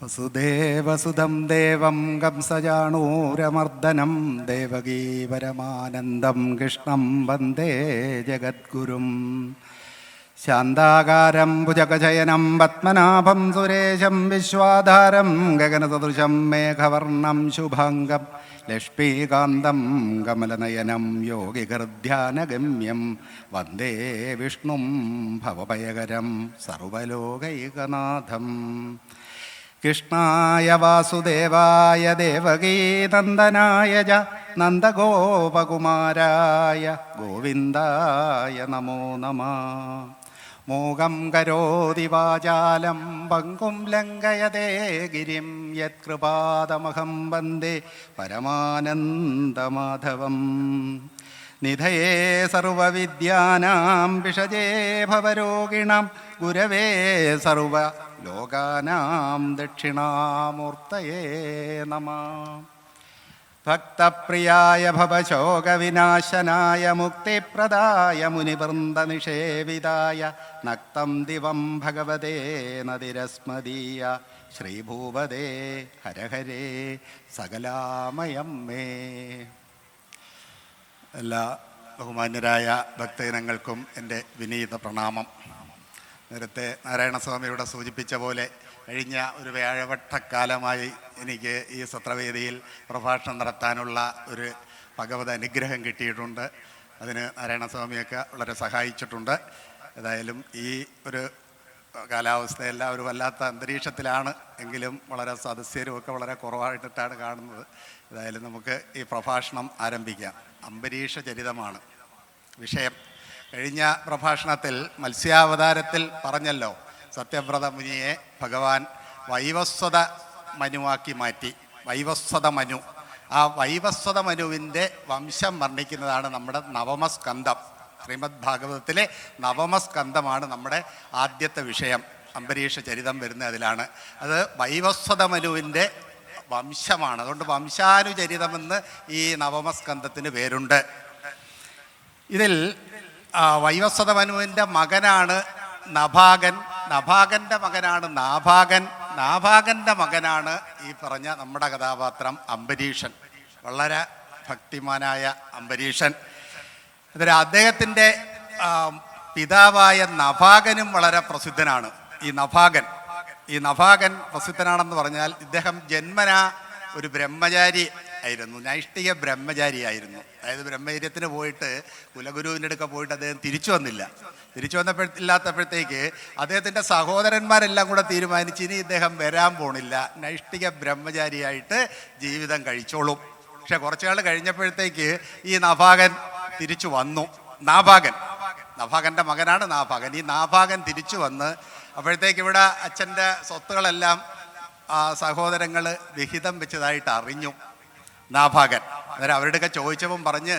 വസുദേവസുതം ദേവം കംസജാണൂരമർദ്ദനം ദേവകീ പരമാനന്ദം കൃഷ്ണം വന്ദേ ജഗദ്ഗുരും. ശാന്താകാരം ഭുജഗശയനം പത്മനാഭം സുരേശം വിശ്വാധാരം ഗഗനസദൃശം മേഘവർണം ശുഭാംഗം ലക്ഷ്മീകാന്തം കമലനയനം യോഗികൃധ്യാനഗമ്യം വന്ദേ വിഷ്ണും ഭവഭയകരം സർവലോകൈകനാഥം. കൃഷ്ണായ വാസുദേവായ ദേവകീനന്ദനായ ച നന്ദഗോപകുമാരായ ഗോവിന്ദായ നമോ നമഃ. മൂകം കരോതി വാചാലം പങ്കും ലംഘയതേ ഗിരിം യത്കൃപാതമഹം വന്ദേ പരമാനന്ദമാധവം. നിധയേ സർവവിദ്യാനാം വിഷജേ ഭവരോഗിണാം ഗുരവേ സർവലോകാനാം ദക്ഷിണാമൂർത്തയേ നമഃ. ഭക്തപ്രിയായ ഭവശോകവിനാശനായ മുക്തിപ്രദായ മുനിവൃന്ദനിഷേവിതായ നക്തം ദിവം ഭഗവതേ നദിരസ്മദീയ ശ്രീഭൂപതേ ഹരഹരേ സകലാമയം മേ. എല്ലാ ബഹുമാന്യരായ ഭക്തജനങ്ങൾക്കും എൻ്റെ വിനീത പ്രണാമം. നേരത്തെ നാരായണസ്വാമിയുടെ സൂചിപ്പിച്ച പോലെ കഴിഞ്ഞ ഒരു വ്യാഴവട്ടക്കാലമായി എനിക്ക് ഈ സത്രവേദിയിൽ പ്രഭാഷണം നടത്താനുള്ള ഒരു ഭഗവത് അനുഗ്രഹം കിട്ടിയിട്ടുണ്ട്. അതിന് നാരായണസ്വാമിയൊക്കെ വളരെ സഹായിച്ചിട്ടുണ്ട്. ഏതായാലും ഈ ഒരു കാലാവസ്ഥയെല്ലാം ഒരു വല്ലാത്ത അന്തരീക്ഷത്തിലാണ് എങ്കിലും വളരെ സദസ്യരും ഒക്കെ വളരെ കുറവായിട്ടാണ് കാണുന്നത്. ഏതായാലും നമുക്ക് ഈ പ്രഭാഷണം ആരംഭിക്കാം. അംബരീഷ ചരിതമാണ് വിഷയം. കഴിഞ്ഞ പ്രഭാഷണത്തിൽ മത്സ്യാവതാരത്തിൽ പറഞ്ഞല്ലോ, സത്യവ്രത മുനിയെ ഭഗവാൻ വൈവസ്വത മനുവാക്കി മാറ്റി. വൈവസ്വത മനു, ആ വൈവസ്വത മനുവിൻ്റെ വംശം വർണ്ണിക്കുന്നതാണ് നമ്മുടെ നവമസ്കന്ധം. ശ്രീമദ് ഭാഗവതത്തിലെ നവമസ്കന്ധമാണ് നമ്മുടെ ആദ്യത്തെ വിഷയം. അംബരീഷ ചരിതം വരുന്ന അതിലാണ്. അത് വൈവസ്വത മനുവിൻ്റെ വംശമാണ്. അതുകൊണ്ട് വംശാനുചരിതമെന്ന് ഈ നവമസ്കന്ധത്തിന് പേരുണ്ട്. ഇതിൽ വൈവസ്വത മനുവിൻ്റെ മകനാണ് നഭാഗൻ. നഭാഗൻ്റെ മകനാണ് നാഭാഗൻ. നാഭാഗൻ്റെ മകനാണ് ഈ പറഞ്ഞ നമ്മുടെ കഥാപാത്രം അംബരീഷൻ. വളരെ ഭക്തിമാനായ അംബരീഷൻ. അതിൽ അദ്ദേഹത്തിൻ്റെ പിതാവായ നഭാഗനും വളരെ പ്രസിദ്ധനാണ്. ഈ നഭാഗൻ പ്രസിദ്ധനാണെന്ന് പറഞ്ഞാൽ ഇദ്ദേഹം ജന്മനാ ഒരു ബ്രഹ്മചാരി ആയിരുന്നു, നൈഷ്ഠിക ബ്രഹ്മചാരിയായിരുന്നു. അതായത് ബ്രഹ്മചര്യത്തിന് പോയിട്ട് കുലഗുരുവിൻ്റെ അടുക്ക പോയിട്ട് അദ്ദേഹം തിരിച്ചു വന്നില്ലാത്തപ്പോഴത്തേക്ക് അദ്ദേഹത്തിൻ്റെ സഹോദരന്മാരെല്ലാം കൂടെ തീരുമാനിച്ച് ഇനി ഇദ്ദേഹം വരാൻ പോണില്ല, നൈഷ്ഠിക ബ്രഹ്മചാരിയായിട്ട് ജീവിതം കഴിച്ചോളും. പക്ഷെ കുറച്ചു നാൾ കഴിഞ്ഞപ്പോഴത്തേക്ക് ഈ നഭാഗൻ തിരിച്ചു വന്നു. നഭാഗൻ്റെ മകനാണ് നാഭാഗൻ. ഈ നാഭാഗൻ തിരിച്ചു വന്ന് അപ്പോഴത്തേക്ക് ഇവിടെ അച്ഛൻ്റെ സ്വത്തുകളെല്ലാം സഹോദരങ്ങൾ വിഹിതം വെച്ചതായിട്ട് അറിഞ്ഞു നാഭാഗൻ. അന്നേരം അവരുടെയൊക്കെ ചോദിച്ചപ്പം പറഞ്ഞ്,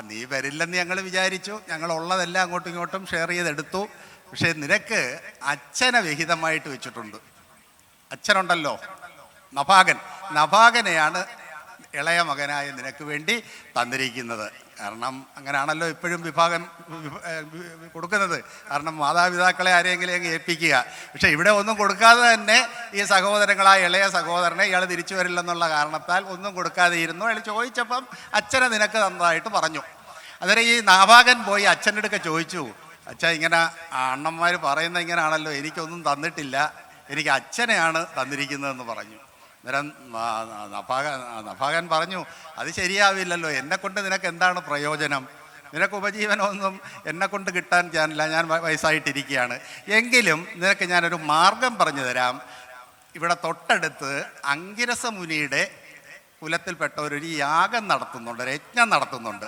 നീ വരില്ലെന്ന് ഞങ്ങൾ വിചാരിച്ചു, ഞങ്ങളുള്ളതെല്ലാം അങ്ങോട്ടും ഇങ്ങോട്ടും ഷെയർ ചെയ്തെടുത്തു, പക്ഷേ നിനക്ക് അച്ഛനെ വിഹിതമായിട്ട് വെച്ചിട്ടുണ്ട്. അച്ഛനുണ്ടല്ലോ നഭാഗനെയാണ് ഇളയ മകനായ നിനക്ക് വേണ്ടി തന്നിരിക്കുന്നത്. കാരണം അങ്ങനെയാണല്ലോ ഇപ്പോഴും വിഭാഗം കൊടുക്കുന്നത്. കാരണം മാതാപിതാക്കളെ ആരെങ്കിലും അങ്ങ് ഏൽപ്പിക്കുക. പക്ഷേ ഇവിടെ ഒന്നും കൊടുക്കാതെ തന്നെ ഈ സഹോദരങ്ങളായ ഇളയ സഹോദരനെ ഇയാൾ തിരിച്ചു വരില്ലെന്നുള്ള കാരണത്താൽ ഒന്നും കൊടുക്കാതെ ഇരുന്നു. അയാൾ ചോദിച്ചപ്പം അച്ഛനെ നിനക്ക് തന്നതായിട്ട് പറഞ്ഞു. അന്നേരം ഈ നാഭാഗൻ പോയി അച്ഛൻ്റെ അടുക്ക ചോദിച്ചു, അച്ഛൻ ഇങ്ങനെ അണ്ണന്മാർ പറയുന്ന ഇങ്ങനെയാണല്ലോ, എനിക്കൊന്നും തന്നിട്ടില്ല, എനിക്ക് അച്ഛനെയാണ് തന്നിരിക്കുന്നതെന്ന് പറഞ്ഞു. അന്നേരം നഭാഗൻ പറഞ്ഞു, അത് ശരിയാവില്ലല്ലോ, എന്നെക്കൊണ്ട് നിനക്ക് എന്താണ് പ്രയോജനം? നിനക്ക് ഉപജീവനമൊന്നും എന്നെക്കൊണ്ട് കിട്ടാൻ ഞാനില്ല, ഞാൻ വയസ്സായിട്ടിരിക്കുകയാണ്. എങ്കിലും നിനക്ക് ഞാനൊരു മാർഗം പറഞ്ഞു തരാം. ഇവിടെ തൊട്ടടുത്ത് അങ്കിരസ മുനിയുടെ കുലത്തിൽപ്പെട്ടവരൊരു യാഗം നടത്തുന്നുണ്ട്, ഒരു യജ്ഞം നടത്തുന്നുണ്ട്.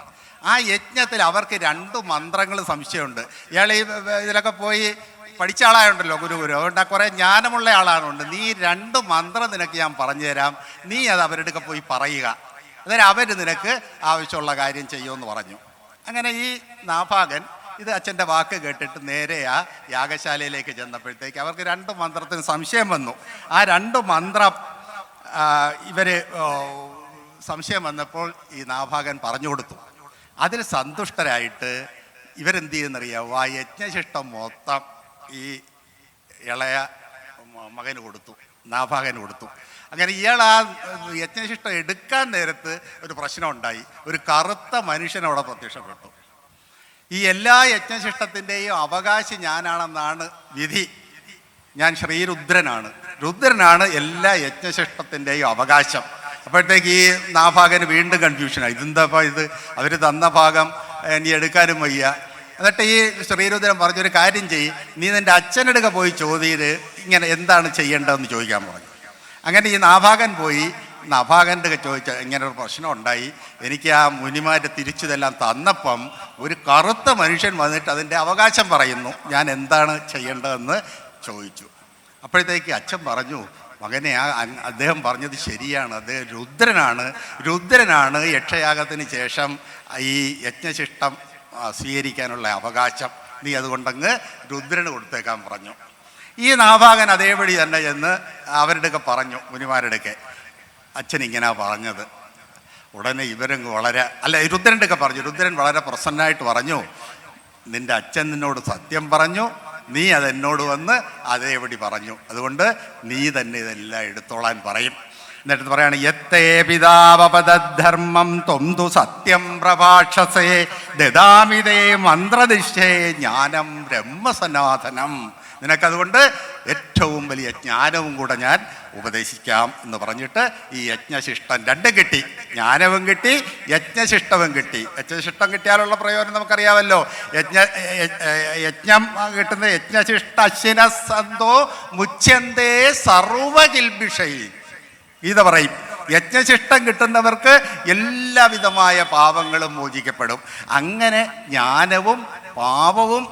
ആ യജ്ഞത്തിൽ അവർക്ക് 2 മന്ത്രങ്ങൾ സംശയമുണ്ട്. ഇയാൾ ഈ ഇതിലൊക്കെ പോയി പഠിച്ച ആളായുണ്ടല്ലോ ഗുരു. അതുകൊണ്ട് കുറേ ജ്ഞാനമുള്ള ആളാണുണ്ട്. നീ 2 മന്ത്രം നിനക്ക് ഞാൻ പറഞ്ഞു തരാം, നീ അത് അവരുടെ പോയി പറയുക, അന്നേരം അവർ നിനക്ക് ആവശ്യമുള്ള കാര്യം ചെയ്യുമെന്ന് പറഞ്ഞു. അങ്ങനെ ഈ നാഭാഗൻ ഇത് അച്ഛൻ്റെ വാക്ക് കേട്ടിട്ട് നേരെ ആ യാഗശാലയിലേക്ക് ചെന്നപ്പോഴത്തേക്ക് അവർക്ക് 2 മന്ത്രത്തിന് സംശയം വന്നു. ആ 2 മന്ത്രം ഇവർ സംശയം വന്നപ്പോൾ ഈ നാഭാഗൻ പറഞ്ഞു കൊടുത്തു. അതിൽ സന്തുഷ്ടരായിട്ട് ഇവരെന്ത് ചെയ്യുന്നറിയാമോ, ആ യജ്ഞശിഷ്ടം മൊത്തം ഈ ഇളയ മകന് കൊടുത്തു, നാഭാഗൻ കൊടുത്തു. അങ്ങനെ ഇയാൾ ആ യജ്ഞശിഷ്ടം എടുക്കാൻ നേരത്ത് ഒരു പ്രശ്നം ഉണ്ടായി. ഒരു കറുത്ത മനുഷ്യൻ അവിടെ പ്രത്യക്ഷപ്പെട്ടു. ഈ എല്ലാ യജ്ഞശിഷ്ടത്തിൻ്റെയും അവകാശി ഞാനാണെന്നാണ് വിധി. ഞാൻ ശ്രീരുദ്രനാണ്, രുദ്രനാണ് എല്ലാ യജ്ഞശിഷ്ടത്തിൻ്റെയും അവകാശം. അപ്പോഴത്തേക്ക് ഈ നാഭാഗന് വീണ്ടും കൺഫ്യൂഷനായി. ഇതെന്താ ഇത്, അവർ തന്ന ഭാഗം നീ എടുക്കാനും വയ്യ. എന്നിട്ട് ഈ ശ്രീരുദ്രൻ പറഞ്ഞൊരു കാര്യം ചെയ്യ്, നീ നിൻ്റെ അച്ഛനെടുക്ക പോയി ചോദ്യര് ഇങ്ങനെ എന്താണ് ചെയ്യേണ്ടതെന്ന് ചോദിക്കാൻ പറഞ്ഞു. അങ്ങനെ ഈ നാഭാഗൻ പോയി നാഭാഗൻ്റെ ചോദിച്ച ഇങ്ങനെ ഒരു പ്രശ്നം ഉണ്ടായി, എനിക്ക് ആ മുനിമാർ തിരിച്ചതെല്ലാം തന്നപ്പം ഒരു കറുത്ത മനുഷ്യൻ വന്നിട്ട് അതിൻ്റെ അവകാശം പറയുന്നു, ഞാൻ എന്താണ് ചെയ്യേണ്ടതെന്ന് ചോദിച്ചു. അപ്പോഴത്തേക്ക് അച്ഛൻ പറഞ്ഞു, മകനെ അദ്ദേഹം പറഞ്ഞത് ശരിയാണ്, അദ്ദേഹം രുദ്രനാണ് യക്ഷയാഗത്തിന് ശേഷം ഈ യജ്ഞശിഷ്ടം സ്വീകരിക്കാനുള്ള അവകാശം, നീ അതുകൊണ്ടങ്ങ് രുദ്രന് കൊടുത്തേക്കാൻ പറഞ്ഞു. ഈ നാഭാഗൻ അതേപടി തന്നെ ചെന്ന് അവരുടെയൊക്കെ പറഞ്ഞു, മുനിമാരുടെയൊക്കെ അച്ഛൻ ഇങ്ങനെ പറഞ്ഞത്. ഉടനെ ഇവരങ്ങ് രുദ്രൻ്റെയൊക്കെ പറഞ്ഞു. രുദ്രൻ വളരെ പ്രസന്നമായിട്ട് പറഞ്ഞു, നിൻ്റെ അച്ഛൻ നിന്നോട് സത്യം പറഞ്ഞു, നീ അതെന്നോട് വന്ന് അതേപടി പറഞ്ഞു, അതുകൊണ്ട് നീ തന്നെ ഇതെല്ലാം എടുത്തോളാൻ പറയും. എന്നിട്ട് പറയാണ്, യത്തേ പിതാവപദധർമ്മം ത്വംതു സത്യം പ്രഭാഷസേ ദദാമിതേ മന്ത്രദിശ്യേ ജ്ഞാനം ബ്രഹ്മസനാതനം. നിനക്കതുകൊണ്ട് ഏറ്റവും വലിയ ജ്ഞാനവും കൂടെ ഞാൻ ഉപദേശിക്കാം എന്ന് പറഞ്ഞിട്ട് ഈ യജ്ഞശിഷ്ടം രണ്ടും കിട്ടി. ജ്ഞാനവും കിട്ടി, യജ്ഞശിഷ്ടവും കിട്ടി. യജ്ഞശിഷ്ടം കിട്ടിയാലുള്ള പ്രയോജനം നമുക്കറിയാമല്ലോ. യജ്ഞം കിട്ടുന്ന യജ്ഞശിഷ്ട അശ്വിന സന്തോ മുച്യന്തേ സർവകിൽബിഷൈ. ഗീത പറയും, യജ്ഞശിഷ്ടം കിട്ടുന്നവർക്ക് എല്ലാവിധമായ പാപങ്ങളും മോചിക്കപ്പെടും. അങ്ങനെ ജ്ഞാനവും പാപവും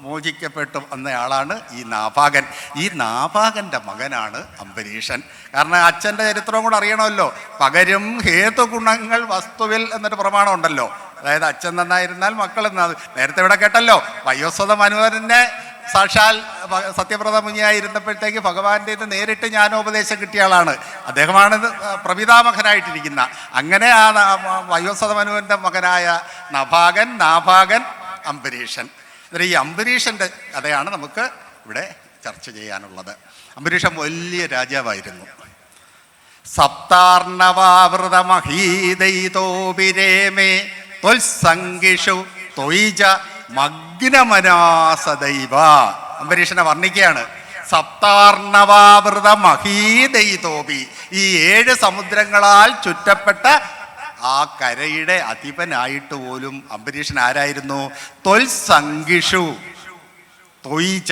മോചിക്കപ്പെട്ടു എന്നയാളാണ് ഈ നാഭാഗൻ. ഈ നാഭാഗൻ്റെ മകനാണ് അംബരീഷൻ. കാരണം അച്ഛൻ്റെ ചരിത്രവും കൂടെ അറിയണമല്ലോ. പകരും ഹേതുഗുണങ്ങൾ വസ്തുവിൽ എന്നൊരു പ്രമാണം ഉണ്ടല്ലോ. അതായത് അച്ഛൻ നന്നായിരുന്നാൽ മക്കൾ നേരത്തെ ഇവിടെ കേട്ടല്ലോ, വയോസ്വത മനുവരനെ സാക്ഷാൽ സത്യപ്രത മുനിയായിരുന്നപ്പോഴത്തേക്ക് ഭഗവാന്റെ ഇത് നേരിട്ട് ജ്ഞാനോപദേശം കിട്ടിയ ആളാണ്. അദ്ദേഹമാണ് പ്രപിതാമകനായിട്ടിരിക്കുന്ന. അങ്ങനെ ആ വയോസ്വത മനുവൻ്റെ മകനായ നാഭാഗൻ അംബരീഷൻ. ഈ അംബരീഷൻ്റെ കഥയാണ് നമുക്ക് ഇവിടെ ചർച്ച ചെയ്യാനുള്ളത്. അംബരീഷൻ വലിയ രാജാവായിരുന്നു. സപ്താർണവാവൃതമഹീദൈതോപിരേമേ ത്വൽസംഗിഷു ത്വയിജ മഗ്നമനാസദൈവ. അംബരീഷനെ വർണ്ണിക്കുകയാണ്. സപ്താർണവാവൃതമഹീദൈതോപി, ഈ 7 സമുദ്രങ്ങളാൽ ചുറ്റപ്പെട്ട ആ കരയുടെ അധിപനായിട്ട് പോലും അംബരീഷൻ ആരായിരുന്നു? ത്വൽസംഗിഷു ത്വയിജ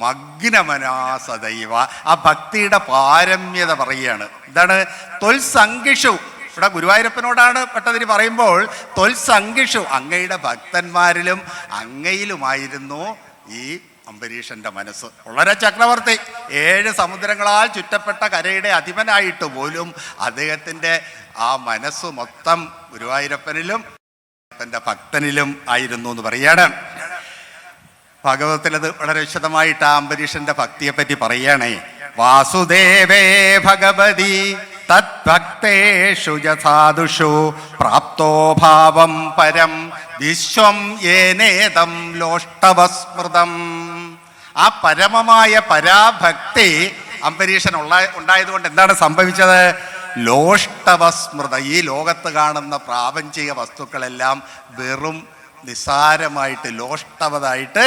മഗ്നമനാസദൈവ. ആ ഭക്തിയുടെ പാരമ്യത പറയുകയാണ്. എന്താണ് ത്വൽസംഗിഷു? ഇവിടെ ഗുരുവായൂരപ്പനോടാണ് പെട്ടതിന് പറയുമ്പോൾ ത്വൽസംഗിഷു, അങ്ങയുടെ ഭക്തന്മാരിലും അങ്ങയിലുമായിരുന്നു ഈ അംബരീഷൻ്റെ മനസ്സ്. വളരെ ചക്രവർത്തി, 7 സമുദ്രങ്ങളാൽ ചുറ്റപ്പെട്ട കരയുടെ അധിപനായിട്ട് പോലും അദ്ദേഹത്തിൻ്റെ ആ മനസ്സ് മൊത്തം ഗുരുവായൂരപ്പനിലും തൻ്റെ ഭക്തനിലും ആയിരുന്നു എന്ന് പറയാണ്. ഭാഗവതത്തിൽ അത് വളരെ വിശദമായിട്ട് ആ അംബരീഷൻ്റെ ഭക്തിയെപ്പറ്റി പറയുകയാണേ. വാസുദേവേ ഭഗവതി തദ്ഭക്തേഷു സാധുഷു പ്രാപ്തോ ഭാവം പരം വിശ്വം യേനേദം ലോഷ്ടവസ്മൃതം. ആ പരമമായ പരാഭക്തി അംബരീഷൻ ഉണ്ടായതുകൊണ്ട് എന്താണ് സംഭവിച്ചത്? ലോഷ്ടവസ്മൃത, ഈ ലോകത്ത് കാണുന്ന പ്രാപഞ്ചിക വസ്തുക്കളെല്ലാം വെറും നിസ്സാരമായിട്ട് ലോഷ്ടവതായിട്ട്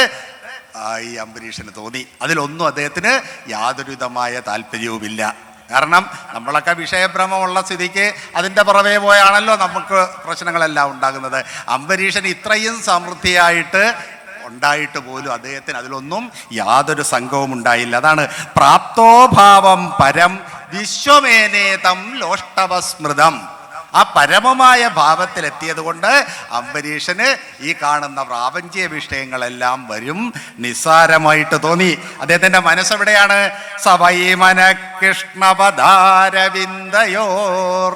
ഈ അംബരീഷന് തോന്നി. അതിലൊന്നും അദ്ദേഹത്തിന് യാതൊരുവിധമായ താല്പര്യവുമില്ല. കാരണം നമ്മളൊക്കെ വിഷയഭ്രമമുള്ള സ്ഥിതിക്ക് അതിൻ്റെ പുറമേ പോയാണല്ലോ നമുക്ക് പ്രശ്നങ്ങളെല്ലാം ഉണ്ടാകുന്നത്. അംബരീഷൻ ഇത്രയും സമൃദ്ധിയായിട്ട് ഉണ്ടായിട്ട് പോലും അദ്ദേഹത്തിന് അതിലൊന്നും യാതൊരു സംഘവും ഉണ്ടായില്ല. അതാണ് പ്രാപ്തോഭാവം പരം വിശ്വമേനേതം ലോഷ്ടവസ്മൃതം. ആ പരമമായ ഭാവത്തിലെത്തിയത് കൊണ്ട് അംബരീഷന് ഈ കാണുന്ന പ്രാപഞ്ചിക വിഷയങ്ങളെല്ലാം വരും നിസ്സാരമായിട്ട് തോന്നി. അദ്ദേഹത്തിൻ്റെ മനസ്സെവിടെയാണ്? സവൈമന കൃഷ്ണപദാരവിന്ദയോർ.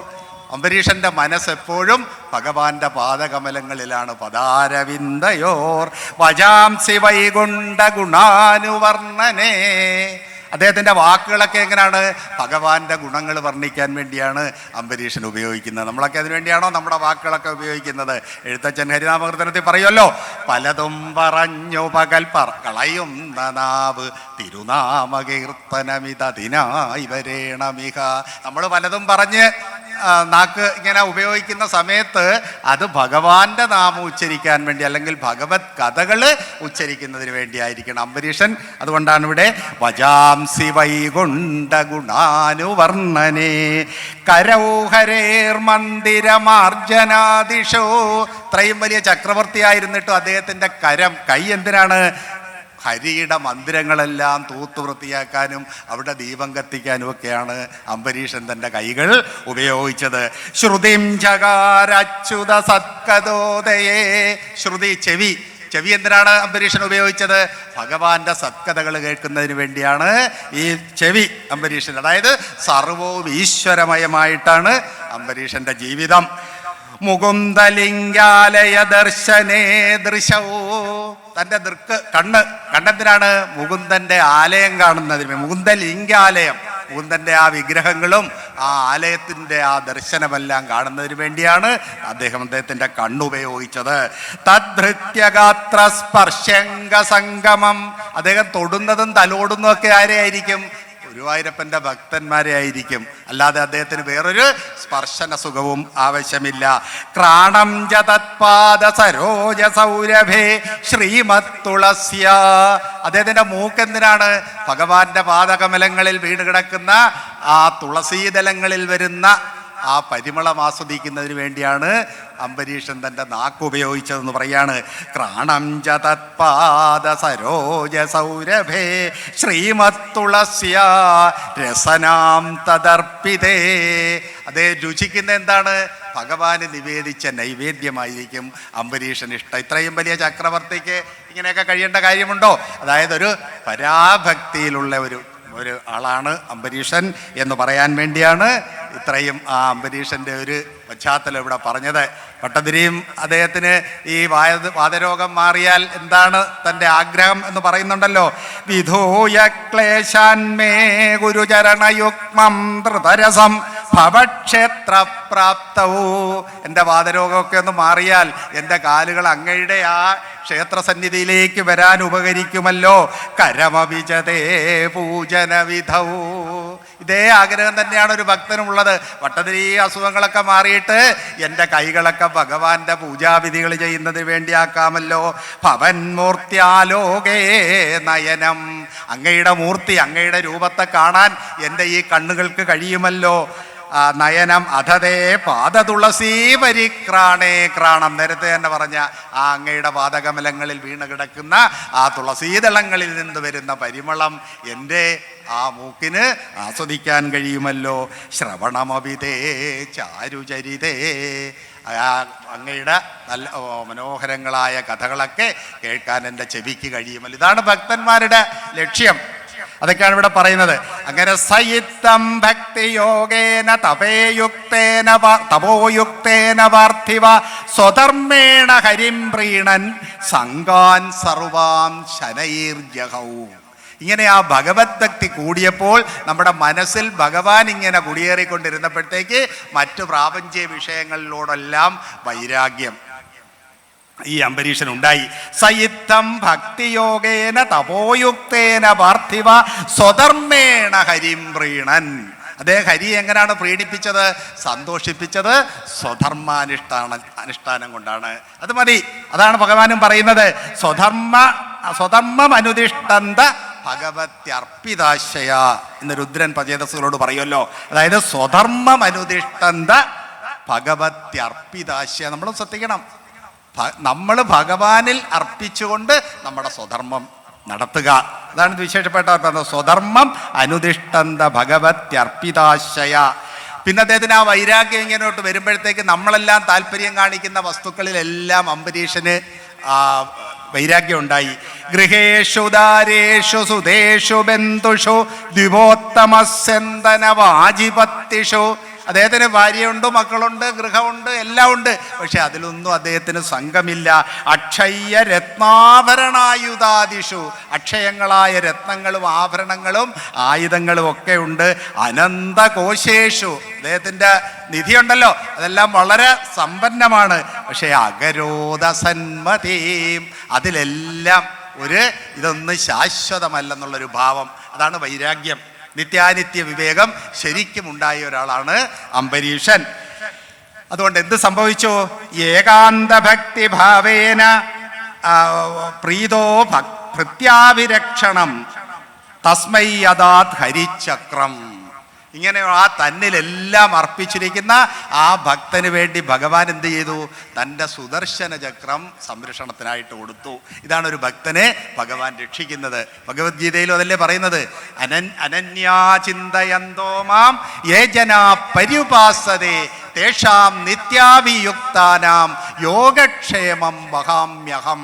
അംബരീഷന്റെ മനസ്സെപ്പോഴും ഭഗവാന്റെ പാദകമലങ്ങളിലാണ്. പദാരവിന്ദയോർ വജാംസി വൈകുണ്ഠ ഗുണാനുവർണ്ണനേ. അദ്ദേഹത്തിൻ്റെ വാക്കുകളൊക്കെ എങ്ങനെയാണ്? ഭഗവാന്റെ ഗുണങ്ങൾ വർണ്ണിക്കാൻ വേണ്ടിയാണ് അംബരീഷൻ ഉപയോഗിക്കുന്നത്. നമ്മളൊക്കെ അതിനു വേണ്ടിയാണോ നമ്മുടെ വാക്കുകളൊക്കെ ഉപയോഗിക്കുന്നത്? എഴുത്തച്ഛൻ ഹരിനാമകീർത്തനത്തിൽ പറയുമല്ലോ, പലതും പറഞ്ഞു പകൽ കളയുന്ന നാവ് തിരുനാമകീർത്തനമിതതിനായി വരേണമിക. നമ്മൾ പലതും പറഞ്ഞ് നാക്ക് ഇങ്ങനെ ഉപയോഗിക്കുന്ന സമയത്ത് അത് ഭഗവാന്റെ നാമം ഉച്ചരിക്കാൻ വേണ്ടി, അല്ലെങ്കിൽ ഭഗവത് കഥകൾ ഉച്ചരിക്കുന്നതിന് വേണ്ടിയായിരിക്കണം അംബരീഷൻ. അതുകൊണ്ടാണ് ഇവിടെ വജാംസി വൈകുണ്ഠ ഗുണാനുവർണ്ണനേ കരൗഹരേർ മന്ദിരമാർജനാദിഷോ. ഇത്രയും വലിയ ചക്രവർത്തിയായിരുന്നിട്ടും അദ്ദേഹത്തിൻ്റെ കൈ എന്തിനാണ്? ഹരിയുടെ മന്ദിരങ്ങളെല്ലാം തൂത്തു വൃത്തിയാക്കാനും അവിടെ ദീപം കത്തിക്കാനും ഒക്കെയാണ് അംബരീഷൻ തൻ്റെ കൈകൾ ഉപയോഗിച്ചത്. ശ്രുതിം ചകാരച്യുത സത്കഥോദയേ. ശ്രുതി ചെവി എന്തിനാണ് അംബരീഷൻ ഉപയോഗിച്ചത്? ഭഗവാന്റെ സത്കഥകൾ കേൾക്കുന്നതിന് വേണ്ടിയാണ് ഈ ചെവി അംബരീഷൻ. അതായത് സർവവും ഈശ്വരമയമായിട്ടാണ് അംബരീഷന്റെ ജീവിതം. മുകുന്ദലിംഗാലയ ദർശനേ ദൃശവോ. തൻ്റെ കണ്ണെന്തിനാണ്? മുകുന്ദൻ്റെ ആലയം കാണുന്നതിന്. മുകുന്ദലിംഗാലയം, മുകുന്ദൻ്റെ ആ വിഗ്രഹങ്ങളും ആ ആലയത്തിൻ്റെ ആ ദർശനമെല്ലാം കാണുന്നതിന് വേണ്ടിയാണ് അദ്ദേഹത്തിൻ്റെ കണ്ണുപയോഗിച്ചത്. തദ്ഭൃത്യഗാത്ര സ്പർശംഗ സംഗമം. അദ്ദേഹം തൊടുന്നതും തലോടുന്നതും ഒക്കെ ആരെയായിരിക്കും? ഗുരുവായൂരപ്പൻ്റെ ഭക്തന്മാരെ ആയിരിക്കും. അല്ലാതെ അദ്ദേഹത്തിന് വേറൊരു സ്പർശന സുഖവും ആവശ്യമില്ല. ക്രാണം ച തത്പാദ സരോജ സൗരഭേ ശ്രീമത് തുളസ്യ. അദ്ദേഹത്തിൻ്റെ മൂക്കെന്തിനാണ്? ഭഗവാന്റെ പാദകമലങ്ങളിൽ വീണ് കിടക്കുന്ന ആ തുളസീദലങ്ങളിൽ വരുന്ന ആ പരിമളം ആസ്വദിക്കുന്നതിന് വേണ്ടിയാണ് അംബരീഷൻ തൻ്റെ നാക്ക് ഉപയോഗിച്ചതെന്ന് പറയാണ്. ക്രാണം ച തത്പാദ സരോജ സൗരഭേ ശ്രീമത് തുളസ്യ രസനാം തദർപ്പിതേ. അതേ രുചിക്കുന്ന എന്താണ്? ഭഗവാന് നിവേദിച്ച നൈവേദ്യമായിരിക്കും അംബരീഷൻ ഇഷ്ടം. ഇത്രയും വലിയ ചക്രവർത്തിക്ക് ഇങ്ങനെയൊക്കെ കഴിയേണ്ട കാര്യമുണ്ടോ? അതായത് ഒരു പരാഭക്തിയിലുള്ള ഒരു ആളാണ് അംബരീഷൻ എന്ന് പറയാൻ വേണ്ടിയാണ് ഇത്രയും ആ അംബരീഷൻ്റെ ഒരു പശ്ചാത്തലം ഇവിടെ പറഞ്ഞത്. ഭട്ടതിരിയും അദ്ദേഹത്തിന് ഈ വാതരോഗം മാറിയാൽ എന്താണ് തൻ്റെ ആഗ്രഹം എന്ന് പറയുന്നുണ്ടല്ലോ. വിധൂയ ക്ലേശാന്മേ ഗുരുചരണയുഗ്മം ധൃതരസം ഭവക്ഷേത്രപ്രാപ്തവും. എൻ്റെ വാതരോഗമൊക്കെ ഒന്ന് മാറിയാൽ എൻ്റെ കാലുകൾ അങ്ങയുടെ ആ ക്ഷേത്രസന്നിധിയിലേക്ക് വരാൻ ഉപകരിക്കുമല്ലോ. കരമവിജതേ പൂജനവിധൗ. ഇതേ ആഗ്രഹം തന്നെയാണ് ഒരു ഭക്തനുമുള്ളത്. ഭട്ടതിരി അസുഖങ്ങളൊക്കെ മാറിയിട്ട് എൻ്റെ കൈകളൊക്കെ ഭഗവാന്റെ പൂജാവിധികൾ ചെയ്യുന്നതിന് വേണ്ടിയാക്കാമല്ലോ. ഭവൻമൂർത്തിയാലോകേ നയനം. അങ്ങയുടെ മൂർത്തി, അങ്ങയുടെ രൂപത്തെ കാണാൻ എൻ്റെ ഈ കണ്ണുകൾക്ക് കഴിയുമല്ലോ. നയനം അധതേ പാദതുളസീ പരിക്രാണേ. ക്രാണം നേരത്തെ തന്നെ പറഞ്ഞ ആ അങ്ങയുടെ പാദകമലങ്ങളിൽ വീണ് കിടക്കുന്ന ആ തുളസീദളങ്ങളിൽ നിന്ന് വരുന്ന പരിമളം എൻ്റെ ആ മൂക്കിന് ആസ്വദിക്കാൻ കഴിയുമല്ലോ. ശ്രവണമവിതേ ചാരുചരിതേ. അങ്ങയുടെ നല്ല മനോഹരങ്ങളായ കഥകളൊക്കെ കേൾക്കാൻ എൻ്റെ ചെവിക്ക് കഴിയുമല്ലോ. ഇതാണ് ഭക്തന്മാരുടെ ലക്ഷ്യം. അതൊക്കെയാണ് ഇവിടെ പറയുന്നത്. അങ്ങനെ സയിത്തം ഭക്തിയോഗേന തപോയുക്തേന പാർത്ഥിവ സ്വധർമ്മേണ ഹരിം പ്രീണൻ സംഗാൻ സർവാം ശനൈർജഹൗ. ഇങ്ങനെ ആ ഭഗവത് ഭക്തി കൂടിയപ്പോൾ നമ്മുടെ മനസ്സിൽ ഭഗവാൻ ഇങ്ങനെ കുടിയേറിക്കൊണ്ടിരുന്നപ്പോഴത്തേക്ക് മറ്റു പ്രാപഞ്ചിക വിഷയങ്ങളിലോടെല്ലാം വൈരാഗ്യം ഈ അംബരീഷൻ ഉണ്ടായി. സയിത്തം ഭക്തിയോഗേന തപോയുക്തേന പാർത്ഥിവ സ്വധർമ്മേണ ഹരിം പ്രീണൻ. അദ്ദേഹം ഹരി എങ്ങനെയാണ് പ്രീണിപ്പിച്ചത്, സന്തോഷിപ്പിച്ചത്? അനുഷ്ഠാനം കൊണ്ടാണ്. അത് മതി. അതാണ് ഭഗവാനും പറയുന്നത്. സ്വധർമ്മം അനുതിഷ്ഠന്ത ഭഗവത്യർപ്പിതാശയ എന്ന് രുദ്രൻ പചേതസ്സുകളോട് പറയുമല്ലോ. അതായത് സ്വധർമ്മം അനുതിഷ്ഠന്ത ഭഗവത്യർപ്പിതാശയ. നമ്മൾ ശ്രദ്ധിക്കണം. നമ്മൾ ഭഗവാനിൽ അർപ്പിച്ചുകൊണ്ട് നമ്മുടെ സ്വധർമ്മം നടത്തുക. അതാണ് വിശേഷപ്പെട്ട സ്വധർമ്മം അനുതിഷ്ഠന്ത ഭഗവത്യർപ്പിതാശയ. പിന്നെ അദ്ദേഹത്തിന് ആ വൈരാഗ്യം ഇങ്ങനോട്ട് വരുമ്പോഴത്തേക്ക് നമ്മളെല്ലാം താല്പര്യം കാണിക്കുന്ന വസ്തുക്കളിലെല്ലാം അംബരീഷന് വൈരാഗ്യം ഉണ്ടായി. ഗൃഹേഷു ദാരേഷു സുതേഷു ബന്ധുഷു ദ്വിപോത്തമസ്യന്തന വാജിപത്തിഷു. അദ്ദേഹത്തിന് ഭാര്യയുണ്ട്, മക്കളുണ്ട്, ഗൃഹമുണ്ട്, എല്ലാം ഉണ്ട്. പക്ഷെ അതിലൊന്നും അദ്ദേഹത്തിന് സംഘമില്ല. അക്ഷയ്യ രത്നാഭരണായുധാദിഷു, അക്ഷയങ്ങളായ രത്നങ്ങളും ആഭരണങ്ങളും ആയുധങ്ങളും ഒക്കെ ഉണ്ട്. അനന്തകോശേഷു, അദ്ദേഹത്തിൻ്റെ നിധിയുണ്ടല്ലോ, അതെല്ലാം വളരെ സമ്പന്നമാണ്. പക്ഷേ അഗരോധസന്മതീം, അതിലെല്ലാം ഇതൊന്നും ശാശ്വതമല്ലെന്നുള്ളൊരു ഭാവം. അതാണ് വൈരാഗ്യം. നിത്യാനിത്യ വിവേകം ശരിക്കും ഉണ്ടായ ഒരാളാണ് അംബരീഷൻ. അതുകൊണ്ട് എന്ത് സംഭവിച്ചു? ഏകാന്ത ഭക്തി ഭാവേന പ്രീതോ ഭൃത്യാവിരക്ഷണം തസ്മൈ യദാത് ഹരിചക്രം. ഇങ്ങനെ ആ തന്നിലെല്ലാം അർപ്പിച്ചിരിക്കുന്ന ആ ഭക്തന് വേണ്ടി ഭഗവാൻ എന്ത് ചെയ്തു? തൻ്റെ സുദർശന ചക്രം സംരക്ഷണത്തിനായിട്ട് കൊടുത്തു. ഇതാണ് ഒരു ഭക്തനെ ഭഗവാൻ രക്ഷിക്കുന്നത്. ഭഗവത്ഗീതയിലും അതല്ലേ പറയുന്നത്? അനന്യാ ചിന്തയന്തോ മാം യേ ജനാ പര്യുപാസതേ തേഷാം നിത്യാഭിയുക്താനാം യോഗക്ഷേമം വഹാമ്യഹം